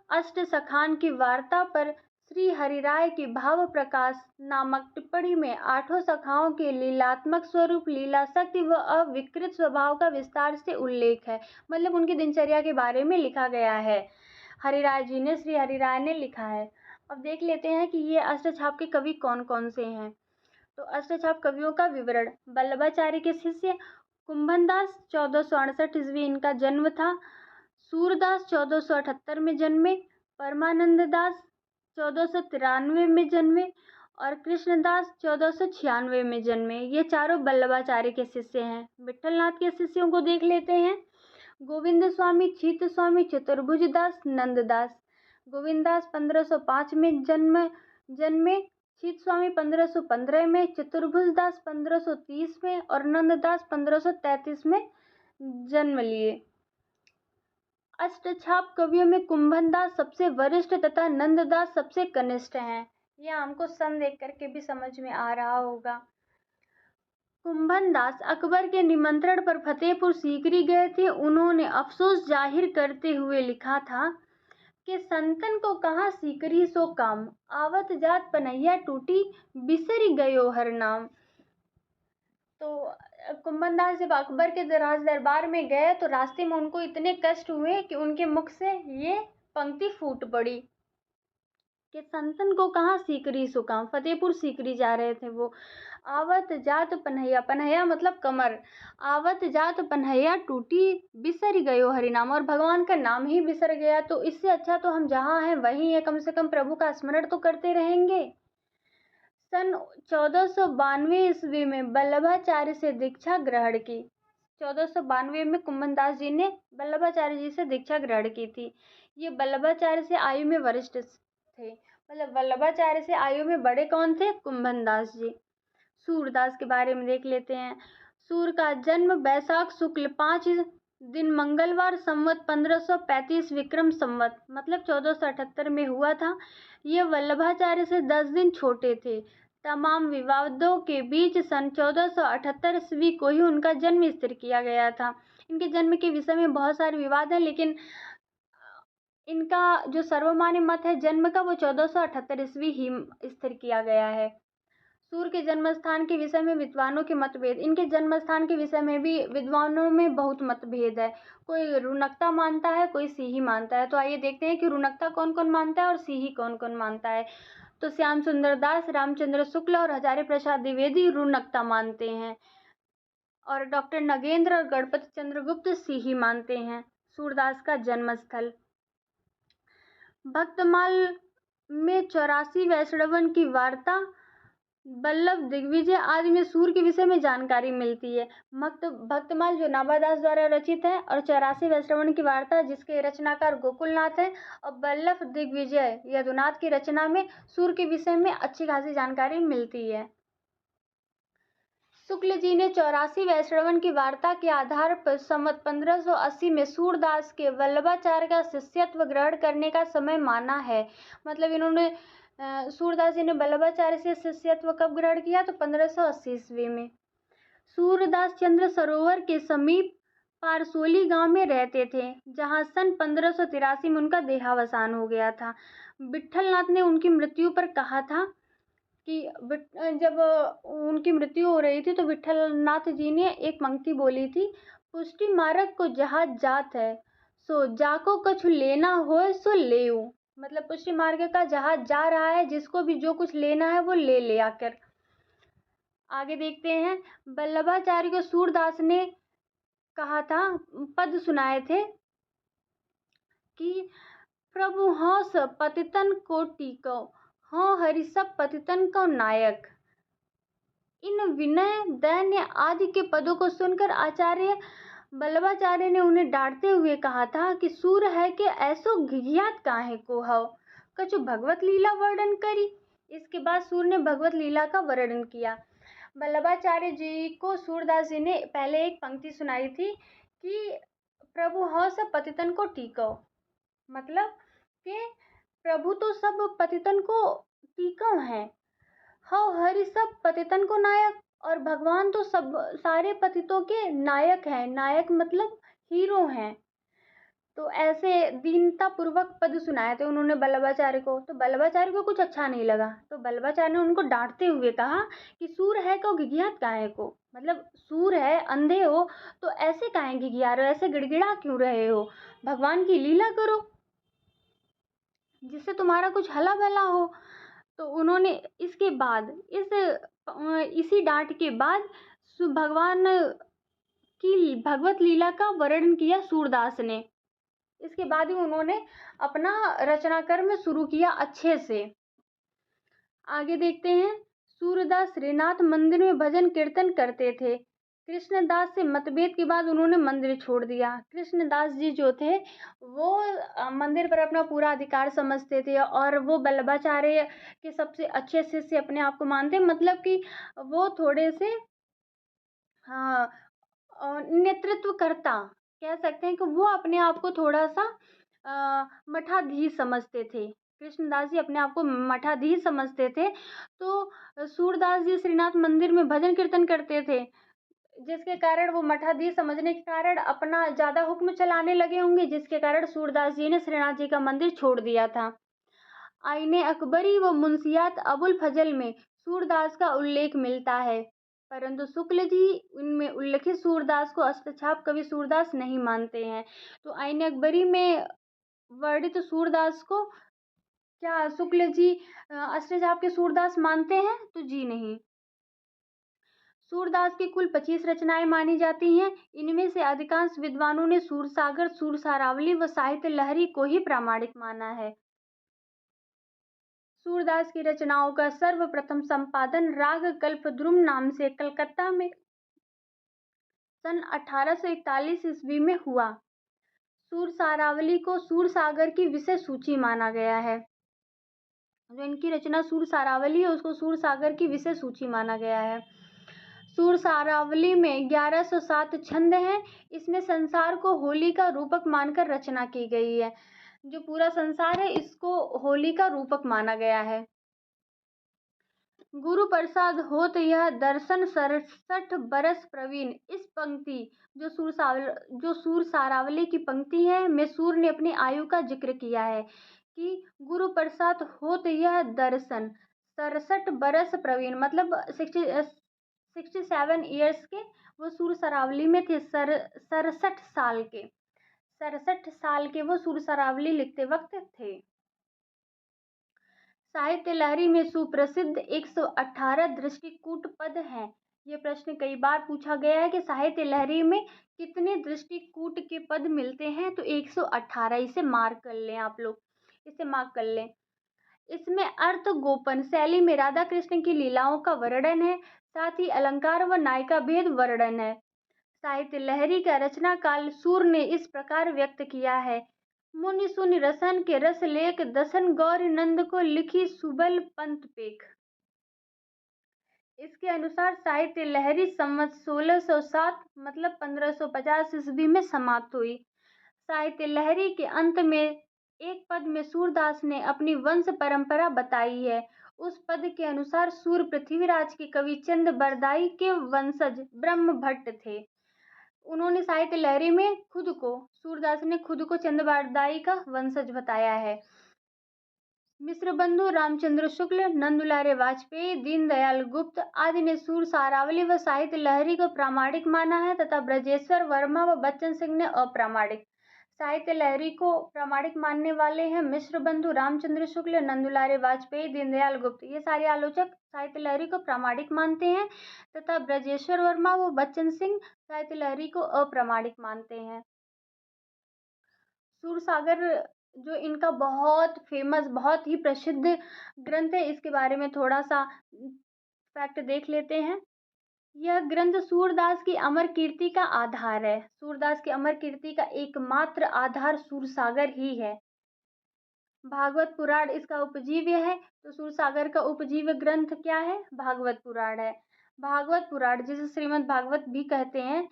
अष्ट सखान की वार्ता पर श्री हरिराय की भाव प्रकाश नामक टिप्पणी में 8 सखाओं के लीलात्मक स्वरूप, लीला शक्ति व अविकृत स्वभाव का विस्तार से उल्लेख है। मतलब उनकी दिनचर्या के बारे में लिखा गया है, हरिराय जी ने, श्री हरिराय ने लिखा है। अब देख लेते हैं कि ये अष्टछाप के कवि कौन कौन से हैं। तो अष्टछाप कवियों का विवरण। वल्लभाचार्य के शिष्य कुंभनदास 1468 ईस्वी इनका जन्म था। सूरदास 1478 में जन्मे, परमानंद दास 1493 में जन्मे और कृष्णदास 1496 में जन्मे। ये चारों वल्लभाचार्य के शिष्य हैं। विट्ठलनाथ के शिष्यों को देख लेते हैं। गोविंद स्वामी, चीत स्वामी, चतुर्भुज दास, नंददास। गोविंद दास 1505 में जन्मे, चीत स्वामी 1515 में, चतुर्भुज दास 1530 में और नंददास 1533 में जन्म लिए। अष्टछाप कवियों में कुंभनदास सबसे वरिष्ठ तथा नंददास सबसे कनिष्ठ हैं। यह हमको सन देख करके भी समझ में आ रहा होगा। कुंभनदास अकबर के निमंत्रण पर फतेहपुर सीकरी गए थे। उन्होंने अफसोस जाहिर करते हुए लिखा था कि संतन को कहाँ सीकरी सो काम, आवत जात पनैया टूटी, बिसरी गयो हर नाम। तो कुंभनदास जब अकबर के राज दरबार में गए तो रास्ते में उनको इतने कष्ट हुए कि उनके मुख से ये पंक्ति फूट पड़ी कि संतन को कहाँ सीकरी सो काम। फतेहपुर सीकरी जा रहे थे वो। आवत जात पन्हैया, पन्हैया मतलब कमर, आवत जात पन्हैया टूटी, बिसर गयो हरिनाम, और भगवान का नाम ही बिसर गया। तो इससे अच्छा तो हम जहाँ हैं वहीं है, कम से कम प्रभु का स्मरण तो करते रहेंगे। सन 1492 ईस्वी में वल्लभाचार्य से दीक्षा ग्रहण की। 1492 में कुंभनदास जी ने वल्लभाचार्य जी से दीक्षा ग्रहण की थी। ये वल्लभाचार्य से आयु में वरिष्ठ थे। मतलब वल्लभाचार्य से आयु में बड़े कौन थे? कुंभनदास जी। सूरदास के बारे में देख लेते हैं। सूर का जन्म वैशाख शुक्ल 5 दिन मंगलवार संवत 1535 विक्रम संवत मतलब 1478 में हुआ था। ये वल्लभाचार्य से 10 दिन छोटे थे। तमाम विवादों के बीच सन 1478 ईस्वी को ही उनका जन्म स्थिर किया गया था। इनके जन्म के विषय में बहुत सारे विवाद हैं, लेकिन इनका जो सर्वमान्य मत है जन्म का, वो 1478 ईस्वी ही स्थिर किया गया है। सूर के जन्म स्थान के विषय में विद्वानों के मतभेद। इनके जन्म स्थान के विषय में भी विद्वानों में बहुत मतभेद है। कोई रुनकता मानता है, कोई सीही मानता है। तो आइए देखते हैं कि रुनकता कौन कौन मानता है और सीही कौन कौन मानता है। तो श्याम सुंदर दास, रामचंद्र शुक्ल और हजारी प्रसाद द्विवेदी रुनकता मानते हैं और डॉक्टर नगेंद्र और गणपति चंद्र गुप्त सीही मानते हैं सूरदास का जन्म स्थल। भक्तमाल में 84 वैष्णवन की वार्ता, वल्लभ दिग्विजय आदि में सूर्य के विषय में जानकारी मिलती है। भक्तमाल जो नाभादास द्वारा रचित है और 84 वैष्णवन की वार्ता जिसके रचनाकार गोकुलनाथ है, और वल्लभ दिग्विजय यदुनाथ की रचना में सूर्य के विषय में अच्छी खासी जानकारी मिलती है। शुक्ल जी ने 84 वैष्णवन की वार्ता के आधार पर संवत 1580 में सूरदास के वल्लभाचार्य का शिष्यत्व ग्रहण करने का समय माना है। मतलब इन्होंने सूरदास जी ने वल्लभाचार्य से शिष्यत्व कब ग्रहण किया? तो 1580 ईस्वी में। सूरदास चंद्र सरोवर के समीप पारसोली गांव में रहते थे, जहां सन 1583 में उनका देहावसान हो गया था। विठलनाथ ने उनकी मृत्यु पर कहा था कि जब उनकी मृत्यु हो रही थी तो विठलनाथ जी ने एक पंक्ति बोली थी, पुष्टि मार्ग को जहाज जात है, सो जाको कछु लेना हो सो लेऊ। मतलब पुष्टि मार्ग का जहाज जा रहा है, जिसको भी जो कुछ लेना है वो ले आकर। आगे देखते हैं, वल्लभाचार्य को सूरदास ने कहा था, पद सुनाए थे कि प्रभु हंस पतितन को टीको, हाँ हरि सब पतितन को नायक। इन विनय दैन्य आदि के पदों को सुनकर आचार्य वल्लभाचार्य ने उन्हें डांटते हुए कहा था कि सूर है कि ऐसो घिघियात काहे को हव, कछु भगवत लीला वर्णन करी। इसके बाद सूर ने भगवत लीला का वर्णन किया। वल्लभाचार्य जी को सूरदास जी ने पहले एक पंक्ति सुनाई थी कि प्रभु हौ सब पतितन को टीको, मतलब कि प्रभु तो सब पतितन को टीकव हैं, हौ हरि सब पतितन को नायक, और भगवान तो सब सारे पतितों के नायक हैं। नायक मतलब हीरो हैं। तो ऐसे दीनता पूर्वक पद सुनाए थे उन्होंने वल्लभाचार्य को। तो वल्लभाचार्य को कुछ अच्छा नहीं लगा, तो वल्लभाचार्य ने उनको डांटते हुए कहा कि सूर है को घिघियात काहे को, मतलब सूर है, अंधे हो तो ऐसे काहे घिघिया रहे हो, ऐसे गिड़गिड़ा क्यों रहे हो, भगवान की लीला करो जिससे तुम्हारा कुछ हला भला हो। तो उन्होंने इसके बाद इसी डांट के बाद भगवान की भगवत लीला का वर्णन किया सूरदास ने। इसके बाद ही उन्होंने अपना रचना कर्म शुरू किया अच्छे से। आगे देखते हैं, सूरदास श्रीनाथ मंदिर में भजन कीर्तन करते थे। कृष्णदास से मतभेद के बाद उन्होंने मंदिर छोड़ दिया। कृष्णदास जी जो थे वो मंदिर पर अपना पूरा अधिकार समझते थे और वो वल्लभाचार्य के सबसे अच्छे शिष्य अपने आप को मानते, मतलब कि वो थोड़े से नेतृत्वकर्ता कह सकते हैं कि वो अपने आप को थोड़ा सा मठाधीश समझते थे। कृष्णदास जी अपने आप को मठाधीश समझते थे। तो सूरदास जी श्रीनाथ मंदिर में भजन कीर्तन करते थे, जिसके कारण वो मठाधीश समझने के कारण अपना ज़्यादा हुक्म चलाने लगे होंगे, जिसके कारण सूरदास जी ने श्रीनाथ जी का मंदिर छोड़ दिया था। आईने अकबरी व मुंशियात अबुल फजल में सूरदास का उल्लेख मिलता है, परंतु शुक्ल जी इनमें उल्लेखित सूरदास को अष्टछाप कवि सूरदास नहीं मानते हैं। तो आईने अकबरी में वर्णित सूरदास को क्या शुक्ल जी अष्टछाप के सूरदास मानते हैं? तो जी नहीं। सूरदास की कुल 25 रचनाएं मानी जाती हैं। इनमें से अधिकांश विद्वानों ने सूरसागर, सूरसारावली व साहित्य लहरी को ही प्रामाणिक माना है। सूरदास की रचनाओं का सर्वप्रथम संपादन राग कल्पद्रुम नाम से कलकत्ता में सन 1841 ईस्वी में हुआ। सूरसारावली को सूरसागर की विषय सूची माना गया है। जो इनकी रचना सूरसारावली है उसको सूरसागर की विषय सूची माना गया है। सूरसारावली में 1107 छंद हैं। इसमें संसार को होली का रूपक मानकर रचना की गई है। जो पूरा संसार है इसको होली का रूपक माना गया है। गुरु प्रसाद होत यह दर्शन 67 बरस प्रवीण। इस पंक्ति जो सूरसारावली की पंक्ति है में सूर ने अपनी आयु का जिक्र किया है कि गुरु प्रसाद होत यह दर्शन 67 बरस प्रवीण, मतलब 67 ईयर्स के वो सूरसारावली में थे। 67 साल के वो सूरसारावली लिखते वक्त थे। साहित्य लहरी में सुप्रसिद्ध 118 दृष्टिकूट पद हैं। ये प्रश्न कई बार पूछा गया है कि साहित्य लहरी में कितने दृष्टिकूट के पद मिलते हैं? तो 118, इसे मार्क कर लें आप लोग। इसे मार्क कर लें। इसमें अर्थ गोपन शैली में राधा कृष्ण की लीलाओं का वर्णन है, साथ ही अलंकार व नायिका भेद वर्णन है। साहित्य लहरी का रचना काल सूर ने इस प्रकार व्यक्त किया है। मुनि सुनि रसन के रस लेख दसन गौरी नंद को लिखी सुबल पंथ पेख। इसके अनुसार साहित्य लहरी संवत 1607 मतलब 1550 ईस्वी में समाप्त हुई। साहित्य लहरी के अंत में एक पद में सूरदास ने अपनी वंश परंपरा बताई है। उस पद के अनुसार सूर पृथ्वीराज के कवि चंद बरदाई के वंशज ब्रह्म भट्ट थे। उन्होंने साहित्य लहरी में सूरदास ने खुद को चंद बरदाई का वंशज बताया है। मिश्र बंधु रामचंद्र शुक्ल, नंदुलारे वाजपेयी, दीनदयाल गुप्त आदि ने सूर सारावली व साहित्य लहरी को प्रामाणिक माना है तथा ब्रजेश्वर वर्मा व बच्चन सिंह ने अप्रामाणिक। साहित्य लहरी को प्रामाणिक मानने वाले हैं मिश्र बंधु, रामचंद्र शुक्ल, नंदुलारे वाजपेयी, दीनदयाल गुप्त। ये सारे आलोचक साहित्य लहरी को प्रामाणिक मानते हैं तथा ब्रजेश्वर वर्मा व बच्चन सिंह साहित्य लहरी को अप्रामाणिक मानते हैं। सूरसागर जो इनका बहुत फेमस, बहुत ही प्रसिद्ध ग्रंथ है, इसके बारे में थोड़ा सा फैक्ट देख लेते हैं। यह ग्रंथ सूरदास की अमर कीर्ति का आधार है। सूरदास की अमर कीर्ति का एकमात्र आधार सूरसागर ही है। भागवत पुराण इसका उपजीव्य है, तो सूरसागर का उपजीव्य ग्रंथ क्या है? भागवत पुराण है। भागवत पुराण जिसे श्रीमद् भागवत भी कहते हैं,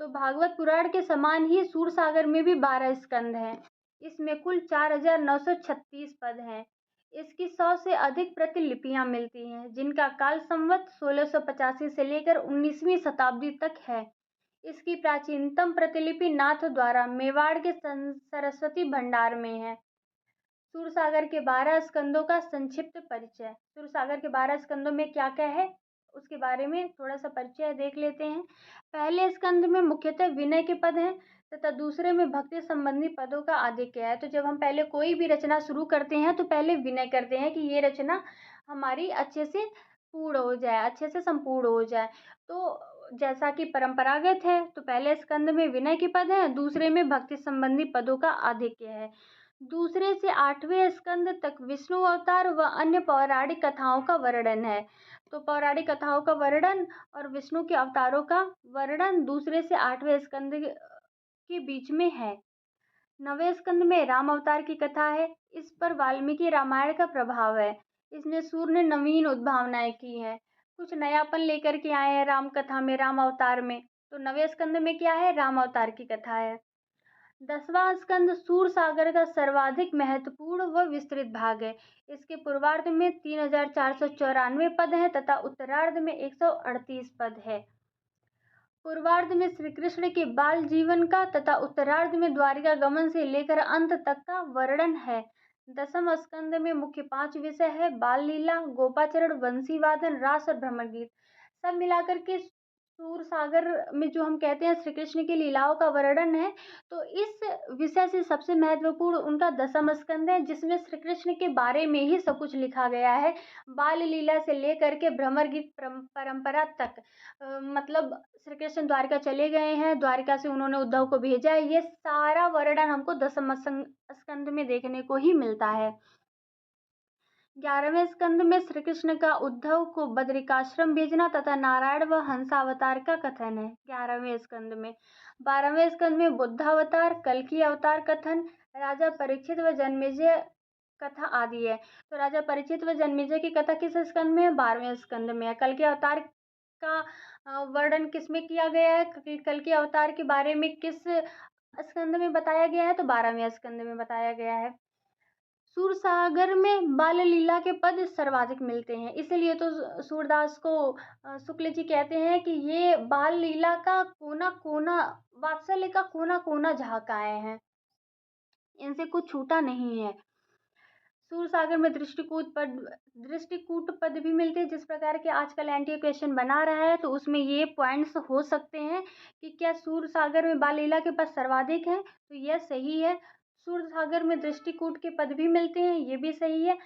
तो भागवत पुराण के समान ही सूरसागर में भी 12 स्कंद हैं। इसमें कुल 4936 पद हैं। इसकी 100 से अधिक प्रतिलिपियां मिलती हैं, जिनका काल संवत 1685 से लेकर 19वीं शताब्दी तक है। इसकी प्राचीनतम प्रतिलिपि नाथ द्वारा मेवाड़ के सरस्वती भंडार में है। सूरसागर के 12 स्कंदों का संक्षिप्त परिचय। सूरसागर के 12 स्कंदों में क्या क्या है, उसके बारे में थोड़ा सा परिचय देख लेते हैं। पहले स्कंद में मुख्यतः विनय के पद हैं तथा दूसरे में भक्ति संबंधी पदों का आधिक्य है। तो जब हम पहले कोई भी रचना शुरू करते हैं तो पहले विनय करते हैं कि ये रचना हमारी अच्छे से पूर्ण हो जाए, अच्छे से संपूर्ण हो जाए। तो जैसा कि परंपरागत है, तो पहले स्कंद में विनय के पद हैं, दूसरे में भक्ति संबंधी पदों का आधिक्य है। दूसरे से 8वें स्कंद तक विष्णु अवतार व अन्य पौराणिक कथाओं का वर्णन है। तो पौराणिक कथाओं का वर्णन और विष्णु के अवतारों का वर्णन दूसरे से 8वें स्कंद के बीच में है। 9वें स्कंद में राम अवतार की कथा है। इस पर वाल्मीकि रामायण का प्रभाव है। इसमें सूर ने नवीन उद्भावनाएं की हैं, कुछ नयापन लेकर के आए हैं राम कथा में, राम अवतार में। तो 9वें स्कंद में क्या है? राम अवतार की कथा है। 10वां स्कंद सूरसागर का सर्वाधिक महत्वपूर्ण व विस्तृत भाग है। इसके पूर्वार्ध में 3494 पद हैं तथा उत्तरार्ध में 138 पद है। पूर्वार्ध में श्री कृष्ण के बाल जीवन का तथा उत्तरार्ध में द्वारिका गमन से लेकर अंत तक का वर्णन है। 10वें स्कंद में मुख्य 5 विषय है: बाल लीला, गोपाचरण, वंशी वादन, रास और भ्रमर गीत। सब मिलाकर के सूरसागर में जो हम कहते हैं श्री कृष्ण की लीलाओं का वर्णन है, तो इस विषय से सबसे महत्वपूर्ण उनका 10वां स्कंद है, जिसमें श्री कृष्ण के बारे में ही सब कुछ लिखा गया है। बाल लीला से लेकर के भ्रमर गीत परंपरा तक, मतलब श्री कृष्ण द्वारिका चले गए हैं, द्वारिका से उन्होंने उद्धव को भेजा है, ये सारा वर्णन हमको 10वें स्कंद में देखने को ही मिलता है। 11वें स्कंद में श्री कृष्ण का उद्धव को बद्रिकाश्रम भेजना तथा नारायण व हंसावतार का कथन है 11वें स्कंद में। 12वें स्कंद में बुद्धावतार, कल्कि अवतार कथन, राजा परीक्षित व जन्मेजय कथा आदि है। तो राजा परीक्षित व जन्मेजय की कथा किस स्कंद में है? 12वें स्कंद में है। कल्कि अवतार का वर्णन किस में किया गया है? कल्कि अवतार के बारे में किस स्कंद में बताया गया है? तो 12वें स्कंद में बताया गया है। सूरसागर में बाल लीला के पद सर्वाधिक मिलते हैं, इसलिए तो सूरदास को शुक्ल जी कहते हैं कि ये बाल लीला का कोना कोना, वात्सल्य का कोना कोना झाँक आए हैं, इनसे कुछ छूटा नहीं है। सूरसागर में दृष्टिकूट पद भी मिलते हैं। जिस प्रकार के आजकल एनटीए क्वेश्चन बना रहा है, तो उसमें ये पॉइंट्स हो सकते हैं कि क्या सूरसागर में बाल लीला के पद सर्वाधिक हैं, तो यह सही है। सूरसागर में दृष्टिकूट के पद भी मिलते हैं, ये भी सही है।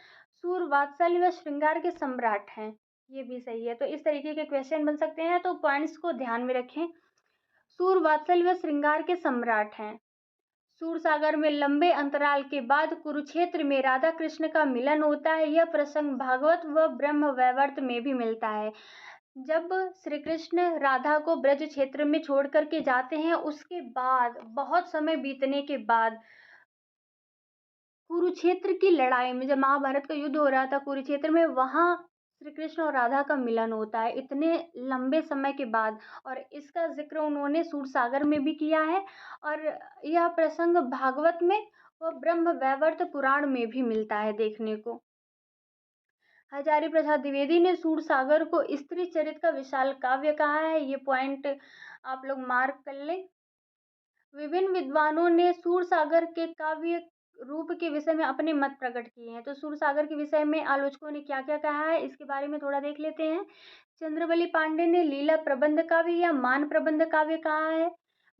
सूर वात्सल्य व श्रृंगार के सम्राट हैं, ये भी सही है। तो इस तरीके के क्वेश्चन बन सकते हैं, तो पॉइंट्स को ध्यान में रखें। सूर वात्सल्य व श्रृंगार के सम्राट हैं। सूरसागर में लंबे अंतराल के बाद कुरुक्षेत्र में राधा कृष्ण का मिलन होता है। यह प्रसंग भागवत व ब्रह्म वैवर्त में भी मिलता है। जब श्री कृष्ण राधा को ब्रज क्षेत्र में छोड़ करके जाते हैं, उसके बाद बहुत समय बीतने के बाद कुरुक्षेत्र की लड़ाई में, जब महाभारत का युद्ध हो रहा था कुरुक्षेत्र में, वहां श्री कृष्ण और राधा का मिलन होता है इतने लंबे समय के बाद। और इसका जिक्र उन्होंने सूरसागर में भी किया है। और यह प्रसंग भागवत में व ब्रह्म वैवर्त पुराण में भी मिलता है देखने को। हजारी प्रसाद द्विवेदी ने सूरसागर को स्त्री चरित्र का विशाल काव्य कहा है। ये पॉइंट आप लोग मार्क कर लें। विभिन्न विद्वानों ने सूरसागर के काव्य रूप के विषय में अपने मत प्रकट किए हैं। तो सूरसागर के विषय में आलोचकों ने क्या क्या कहा है, इसके बारे में थोड़ा देख लेते हैं। चंद्रवली पांडे ने लीला प्रबंध काव्य या मान प्रबंध काव्य कहा है।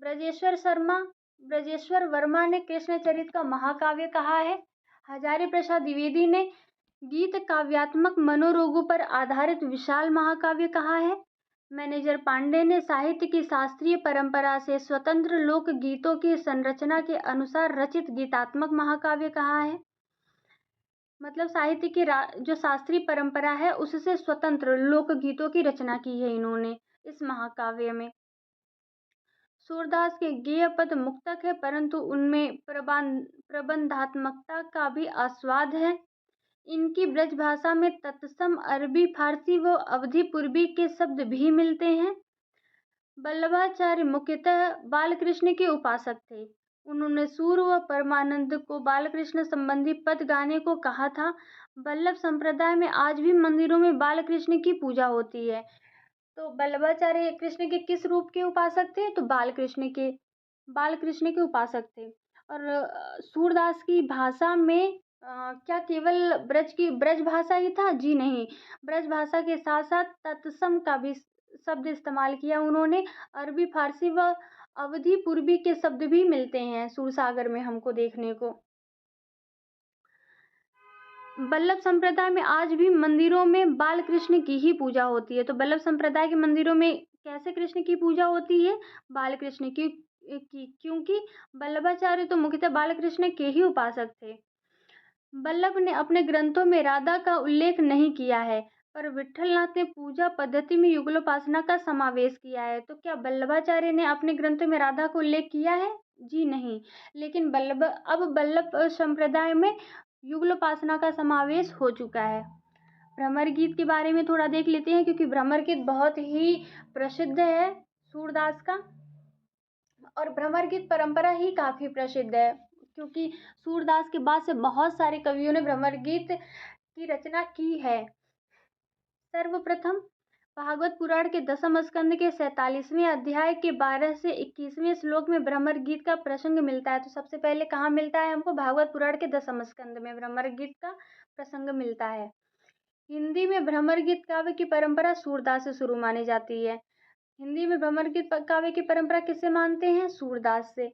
ब्रजेश्वर वर्मा ने कृष्ण चरित्र का महाकाव्य कहा है। हजारी प्रसाद द्विवेदी ने गीत काव्यात्मक मनोरोगों पर आधारित विशाल महाकाव्य कहा है। मैनेजर पांडे ने साहित्य की शास्त्रीय परंपरा से स्वतंत्र लोक गीतों की संरचना के अनुसार रचित गीतात्मक महाकाव्य कहा है। मतलब साहित्य की जो शास्त्रीय परंपरा है उससे स्वतंत्र लोक गीतों की रचना की है इन्होंने इस महाकाव्य में। सूरदास के गेय पद मुक्तक है, परंतु उनमें प्रबंधात्मकता का भी आस्वाद है। इनकी ब्रज भाषा में तत्सम अरबी, फारसी व अवधी पूर्वी के शब्द भी मिलते हैं। वल्लभाचार्य मुख्यतः बालकृष्ण के उपासक थे। उन्होंने सूर व परमानंद को बालकृष्ण संबंधी पद गाने को कहा था। वल्लभ संप्रदाय में आज भी मंदिरों में बालकृष्ण की पूजा होती है। तो वल्लभाचार्य कृष्ण के किस रूप के उपासक थे? तो बालकृष्ण के उपासक थे। और सूरदास की भाषा में क्या केवल ब्रज भाषा ही था? जी नहीं, ब्रज भाषा के साथ साथ तत्सम का भी शब्द इस्तेमाल किया उन्होंने। अरबी, फारसी व अवधी पूर्वी के शब्द भी मिलते हैं सूरसागर में हमको देखने को। वल्लभ संप्रदाय में आज भी मंदिरों में बाल कृष्ण की ही पूजा होती है। तो वल्लभ संप्रदाय के मंदिरों में कैसे कृष्ण की पूजा होती है? बाल कृष्ण की, क्योंकि वल्लभाचार्य तो मुख्यतः बाल कृष्ण के ही उपासक थे। वल्लभ ने अपने ग्रंथों में राधा का उल्लेख नहीं किया है, पर विट्ठलनाथ ने पूजा पद्धति में युगलोपासना का समावेश किया है। तो क्या वल्लभाचार्य ने अपने ग्रंथों में राधा का उल्लेख किया है? जी नहीं, लेकिन वल्लभ संप्रदाय में युगलोपासना का समावेश हो चुका है। भ्रमर गीत के बारे में थोड़ा देख लेते हैं, क्योंकि भ्रमर गीत बहुत ही प्रसिद्ध है सूरदास का। और भ्रमर गीत परंपरा ही काफ़ी प्रसिद्ध है, क्योंकि सूरदास के बाद से बहुत सारे कवियों ने भ्रमर गीत की रचना की है। सर्वप्रथम भागवत पुराण के 10वें स्कंद के 47वें अध्याय के 12 से 21वें श्लोक में भ्रमर गीत का प्रसंग मिलता है। तो सबसे पहले कहाँ मिलता है हमको? भागवत पुराण के 10वें स्कंद में भ्रमर गीत का प्रसंग मिलता है। हिंदी में भ्रमर गीत काव्य की परंपरा सूरदास से शुरू मानी जाती है। हिंदी में भ्रमर गीत काव्य की परंपरा किससे मानते हैं? सूरदास से।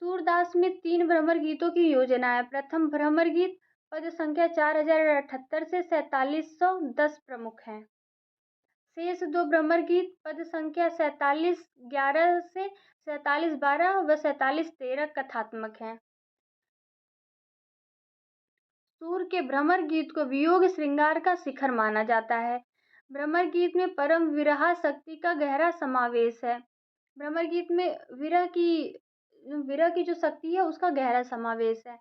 सूरदास में 3 भ्रमर गीतों की योजना है। प्रथम भ्रमर गीत पद संख्या 4078 से 4710 प्रमुख हैं। शेष 2 भ्रमर गीत पद संख्या 4711 से 4712 व 4713 कथात्मक हैं। सूर के भ्रमर गीत को वियोग श्रृंगार का शिखर माना जाता है। भ्रमर गीत में परम विरहा शक्ति का गहरा समावेश है। भ्रमर गीत में विरह की जो शक्ति है उसका गहरा समावेश है।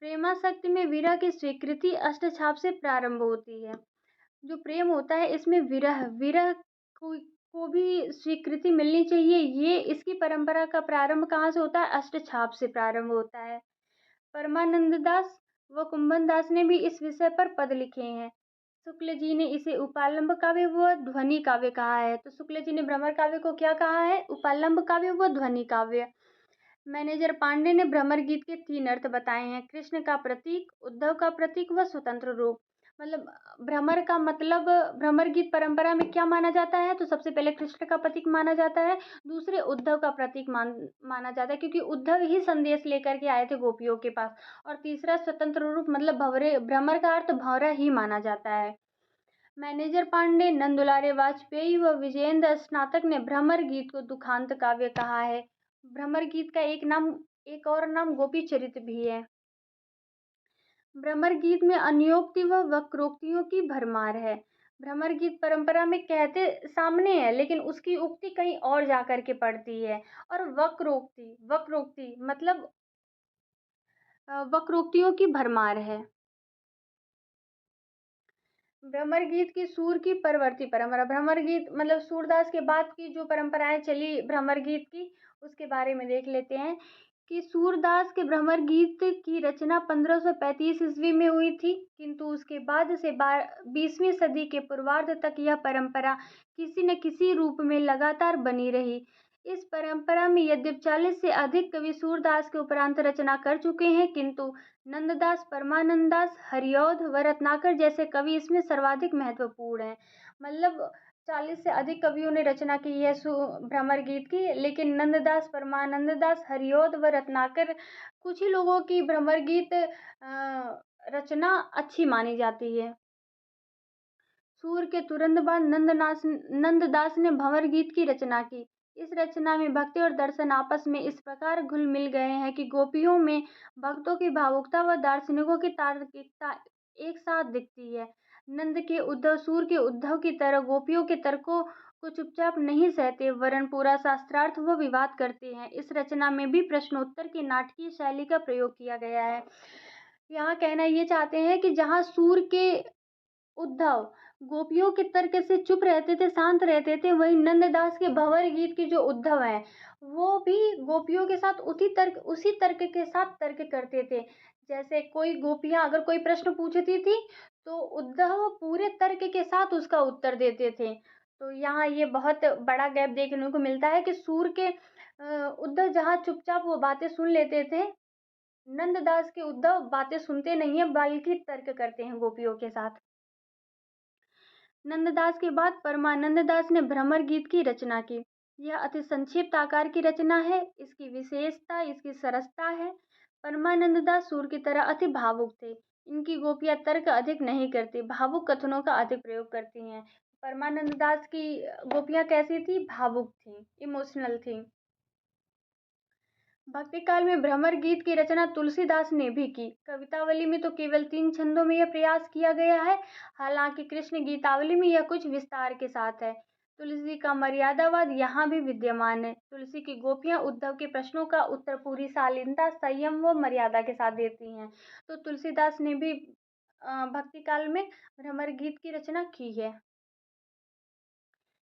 प्रेमासक्ति में विरह की स्वीकृति अष्टछाप से प्रारंभ होती है। जो प्रेम होता है इसमें विरह को भी स्वीकृति मिलनी चाहिए। ये इसकी परंपरा का प्रारंभ कहाँ से होता है? अष्टछाप से प्रारंभ होता है। परमानंद दास व कुंभन दास ने भी इस विषय पर पद लिखे हैं। शुक्ल जी ने इसे उपालंब काव्य व ध्वनि काव्य कहा है। तो शुक्ल जी ने भ्रमर काव्य को क्या कहा है? उपालंब काव्य व ध्वनि काव्य। मैनेजर पांडे ने भ्रमर गीत के 3 अर्थ बताए हैं: कृष्ण का प्रतीक, उद्धव का प्रतीक व स्वतंत्र रूप। मतलब भ्रमर का मतलब भ्रमर गीत परंपरा में क्या माना जाता है? तो सबसे पहले कृष्ण का प्रतीक माना जाता है, दूसरे उद्धव का प्रतीक माना जाता है, क्योंकि उद्धव ही संदेश लेकर के आए थे गोपियों के पास। और तीसरा स्वतंत्र रूप, मतलब भ्रमर का अर्थ भंवरा ही माना जाता है। मैनेजर पांडे, नंदुलारे वाजपेयी व विजयेंद्र स्नातक ने भ्रमर गीत को दुखांत काव्य कहा है। भ्रमर गीत का एक नाम एक और नाम गोपी चरित भी है। भ्रमर गीत में अन्योक्ति व वक्रोक्तियों की भरमार है। भ्रमर गीत परंपरा में कहते सामने है, लेकिन उसकी उक्ति कहीं और जाकर के पड़ती है। और वक्रोक्ति, वक्रोक्ति मतलब वक्रोक्तियों की भरमार है। भ्रमर गीत की सुर की परवर्ती परंपरा, भ्रमर गीत मतलब सूरदास के बाद की जो परंपराएं चली भ्रमर गीत की, उसके बारे में देख लेते हैं कि सूरदास के भ्रमर गीत की रचना 1535 ईस्वी में हुई थी, किंतु उसके बाद से 20वीं सदी के पूर्वार्ध तक यह परंपरा किसी न किसी रूप में लगातार बनी रही। इस परंपरा में यद्यपि 40 से अधिक कवि सूरदास के उपरांत रचना कर चुके हैं, किंतु नंददास, परमानंदास, हरिऔध व रत्नाकर जैसे कवि इसमें सर्वाधिक महत्वपूर्ण हैं। मतलब 40 से अधिक कवियों ने रचना की है भ्रमर गीत की, लेकिन नंददास, परमानंददास, हरिऔध व रत्नाकर कुछ ही लोगों की भ्रमर गीत रचना अच्छी मानी जाती है। सूर के तुरंत बाद नंददास ने भंवर गीत की रचना की। इस रचना में भक्ति और दर्शन आपस में इस प्रकार घुल मिल गए हैं कि गोपियों में भक्तों की भावुकता व दार्शनिकों की तार्किकता एक साथ दिखती है। नंद के उद्धव सूर के उद्धव की तरह गोपियों के तर्कों को चुपचाप नहीं सहते, वरन पूरा शास्त्रार्थ व विवाद करते हैं। इस रचना में भी प्रश्नोत्तर की नाटकीय शैली का प्रयोग किया गया है। यहाँ कहना ये चाहते हैं कि जहाँ सूर के उद्धव गोपियों के तर्क से चुप रहते थे, शांत रहते थे, वहीं नंददास के भंवर गीत के जो उद्धव हैं, वो भी गोपियों के साथ उसी तर्क के साथ तर्क करते थे। जैसे कोई गोपियां अगर कोई प्रश्न पूछती थी, तो उद्धव पूरे तर्क के साथ उसका उत्तर देते थे। तो यहाँ ये बहुत बड़ा गैप देखने को मिलता है कि सूर के उद्धव जहाँ चुपचाप वो बातें सुन लेते थे, नंददास के उद्धव बातें सुनते नहीं है, बल्कि तर्क करते हैं गोपियों के साथ। नंददास के बाद परमानंददास ने भ्रमर गीत की रचना की। यह अति संक्षिप्त आकार की रचना है। इसकी विशेषता इसकी सरसता है। परमानंददास सूर की तरह अति भावुक थे। इनकी गोपियां तर्क अधिक नहीं करती, भावुक कथनों का अधिक प्रयोग करती हैं। परमानंददास की गोपियां कैसी थी? भावुक थी, इमोशनल थी। भक्ति काल में भ्रमर गीत की रचना तुलसीदास ने भी की। कवितावली में तो केवल 3 छंदों में यह प्रयास किया गया है, हालांकि कृष्ण गीतावली में यह कुछ विस्तार के साथ है। तुलसी का मर्यादावाद यहाँ भी विद्यमान है। तुलसी की गोपियां उद्धव के प्रश्नों का उत्तर पूरी शालीनता, संयम व मर्यादा के साथ देती हैं। तो तुलसीदास ने भी भक्ति काल में भ्रमर गीत की रचना की है।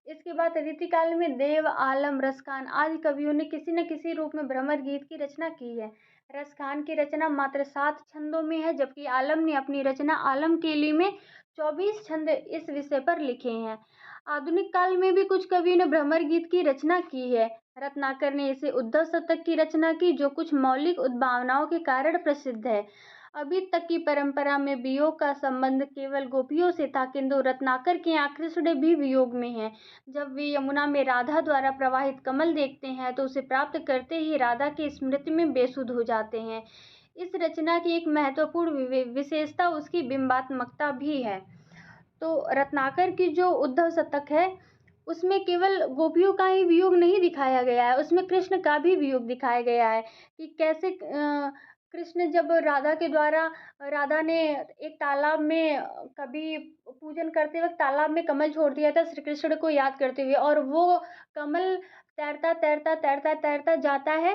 इसके बाद रीतिकाल में देव, आलम, रसखान आदि कवियों ने किसी न किसी रूप में भ्रमर गीत की रचना की है। रसखान की रचना मात्र 7 छंदों में है, जबकि आलम ने अपनी रचना आलम केली में 24 छंद इस विषय पर लिखे हैं। आधुनिक काल में भी कुछ कवियों ने भ्रमर गीत की रचना की है। रत्नाकर ने इसे उद्धव शतक की रचना की, जो कुछ मौलिक उद्भावनाओं के कारण प्रसिद्ध है। अभी तक की परंपरा में वियोग का संबंध केवल गोपियों से था, किंतु रत्नाकर के यहाँ कृष्ण भी वियोग में है। जब वे यमुना में राधा द्वारा प्रवाहित कमल देखते हैं, तो उसे प्राप्त करते ही राधा की स्मृति में बेसुध हो जाते हैं। इस रचना की एक महत्वपूर्ण विशेषता उसकी बिंबात्मकता भी है। तो रत्नाकर की जो उद्धव शतक है, उसमें केवल गोपियों का ही वियोग नहीं दिखाया गया है, उसमें कृष्ण का भी वियोग दिखाया गया है कि कैसे कृष्ण जब राधा ने एक तालाब में कभी पूजन करते वक्त तालाब में कमल छोड़ दिया था श्री कृष्ण को याद करते हुए, और वो कमल तैरता तैरता तैरता तैरता जाता है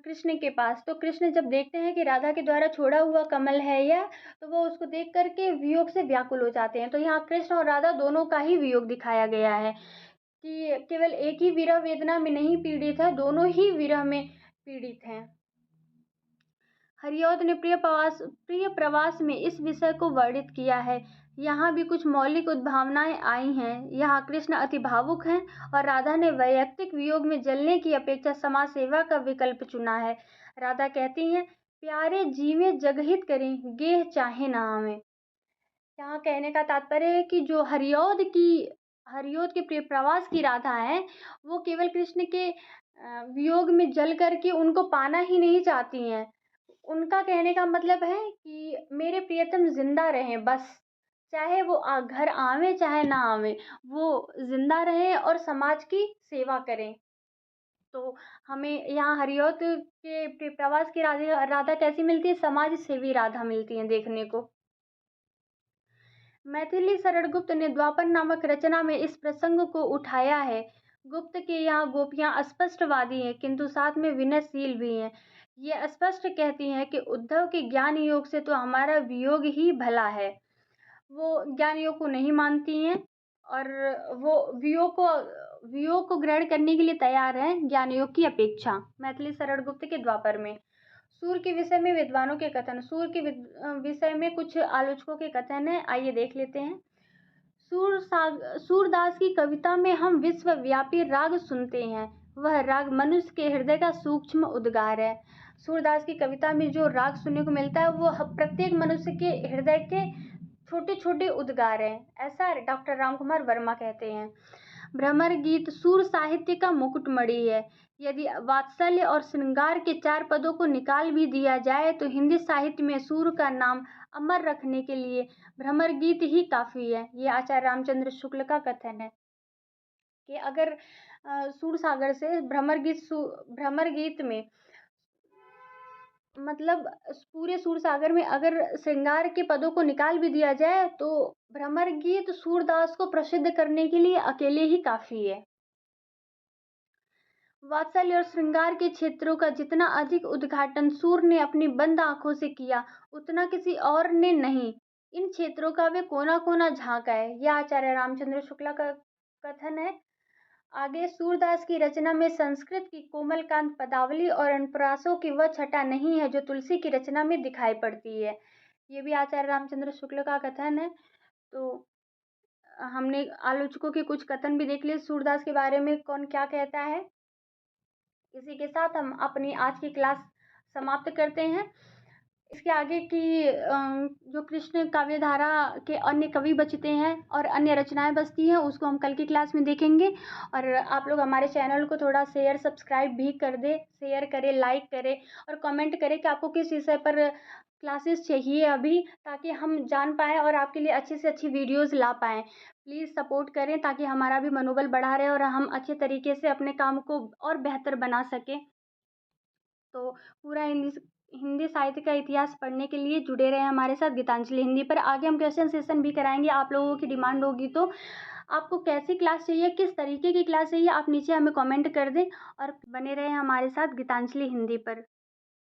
कृष्ण के पास। तो कृष्ण जब देखते हैं कि राधा के द्वारा छोड़ा हुआ कमल है यह, तो वो उसको देख करके वियोग से व्याकुल हो जाते हैं। तो यहाँ कृष्ण और राधा दोनों का ही वियोग दिखाया गया है कि केवल एक ही विरह वेदना में नहीं पीड़ित है, दोनों ही विरह में पीड़ित हैं। हरिऔध ने प्रिय प्रवास में इस विषय को वर्णित किया है। यहाँ भी कुछ मौलिक उद्भावनाएं आई हैं। यहाँ कृष्ण अति भावुक हैं और राधा ने वैयक्तिक वियोग में जलने की अपेक्षा समाज सेवा का विकल्प चुना है। राधा कहती हैं, प्यारे जीवे जगहित करें, गेह चाहे न आवे। यहाँ कहने का तात्पर्य है कि जो हरिऔध के प्रिय प्रवास की राधा है, वो केवल कृष्ण के वियोग में जल करके उनको पाना ही नहीं चाहती हैं। उनका कहने का मतलब है कि मेरे प्रियतम जिंदा रहें बस, चाहे वो घर आवे चाहे ना आवे, वो जिंदा रहें और समाज की सेवा करें। तो हमें यहाँ हरिऔध के प्रवास की राधा राधा कैसी मिलती है? समाज सेवी राधा मिलती हैं देखने को। मैथिली शरण गुप्त ने द्वापर नामक रचना में इस प्रसंग को उठाया है। गुप्त के यहाँ गोपियाँ स्पष्टवादी हैं, किंतु साथ में विनयशील भी हैं। ये स्पष्ट कहती हैं कि उद्धव के ज्ञान योग से तो हमारा वियोग ही भला है। वो ज्ञान योग को नहीं मानती हैं और वो वियोग को ग्रहण करने के लिए तैयार हैं ज्ञान योग की अपेक्षा। मैथिली शरण गुप्त के द्वापर में सूर के विषय में विद्वानों के कथन। विषय में कुछ आलोचकों के कथन है, आइए देख लेते हैं। सूरदास की कविता में हम विश्वव्यापी राग सुनते हैं। वह राग मनुष्य के हृदय का सूक्ष्म उद्गार है। सूरदास की कविता में जो राग सुनने को मिलता है वो प्रत्येक मनुष्य के हृदय के छोटे छोटे उद्गार हैं, ऐसा डॉक्टर रामकुमार वर्मा कहते हैं। भ्रमर गीत सूर साहित्य का मुकुटमणि है। यदि वात्सल्य और श्रृंगार के 4 पदों को निकाल भी दिया जाए तो हिंदी साहित्य में सूर का नाम अमर रखने के लिए भ्रमर गीत ही काफ़ी है। ये आचार्य रामचंद्र शुक्ल का कथन है कि अगर सूरसागर से भ्रमर गीत में मतलब पूरे सूरसागर में अगर श्रृंगार के पदों को निकाल भी दिया जाए तो भ्रमर गीत सूरदास को प्रसिद्ध करने के लिए अकेले ही काफ़ी है। वात्सल्य और श्रृंगार के क्षेत्रों का जितना अधिक उद्घाटन सूर ने अपनी बंद आंखों से किया, उतना किसी और ने नहीं। इन क्षेत्रों का वे कोना कोना झांका है। यह आचार्य रामचंद्र शुक्ला का कथन है। आगे, सूरदास की रचना में संस्कृत की कोमलकांत पदावली और अनुप्रासों की वह छटा नहीं है जो तुलसी की रचना में दिखाई पड़ती है। ये भी आचार्य रामचंद्र शुक्ल का कथन है। तो हमने आलोचकों के कुछ कथन भी देख लिए सूरदास के बारे में, कौन क्या कहता है। इसी के साथ हम अपनी आज की क्लास समाप्त करते हैं। इसके आगे की जो कृष्ण काव्यधारा के अन्य कवि बचते हैं और अन्य रचनाएं बचती हैं उसको हम कल की क्लास में देखेंगे। और आप लोग हमारे चैनल को थोड़ा शेयर सब्सक्राइब भी कर दें, शेयर करें, लाइक करें और कमेंट करें कि आपको किस विषय पर क्लासेस चाहिए अभी, ताकि हम जान पाएँ और आपके लिए अच्छी से अच्छी वीडियोज़ ला पाएँ। प्लीज़ सपोर्ट करें ताकि हमारा भी मनोबल बढ़ा रहे और हम अच्छे तरीके से अपने काम को और बेहतर बना सकें। तो पूरा हिंदी साहित्य का इतिहास पढ़ने के लिए जुड़े रहें हमारे साथ गीतांजलि हिंदी पर। आगे हम क्वेश्चन सेशन भी कराएंगे, आप लोगों की डिमांड होगी तो। आपको कैसी क्लास चाहिए, किस तरीके की क्लास चाहिए, आप नीचे हमें कमेंट कर दें और बने रहें हमारे साथ गीतांजलि हिंदी पर।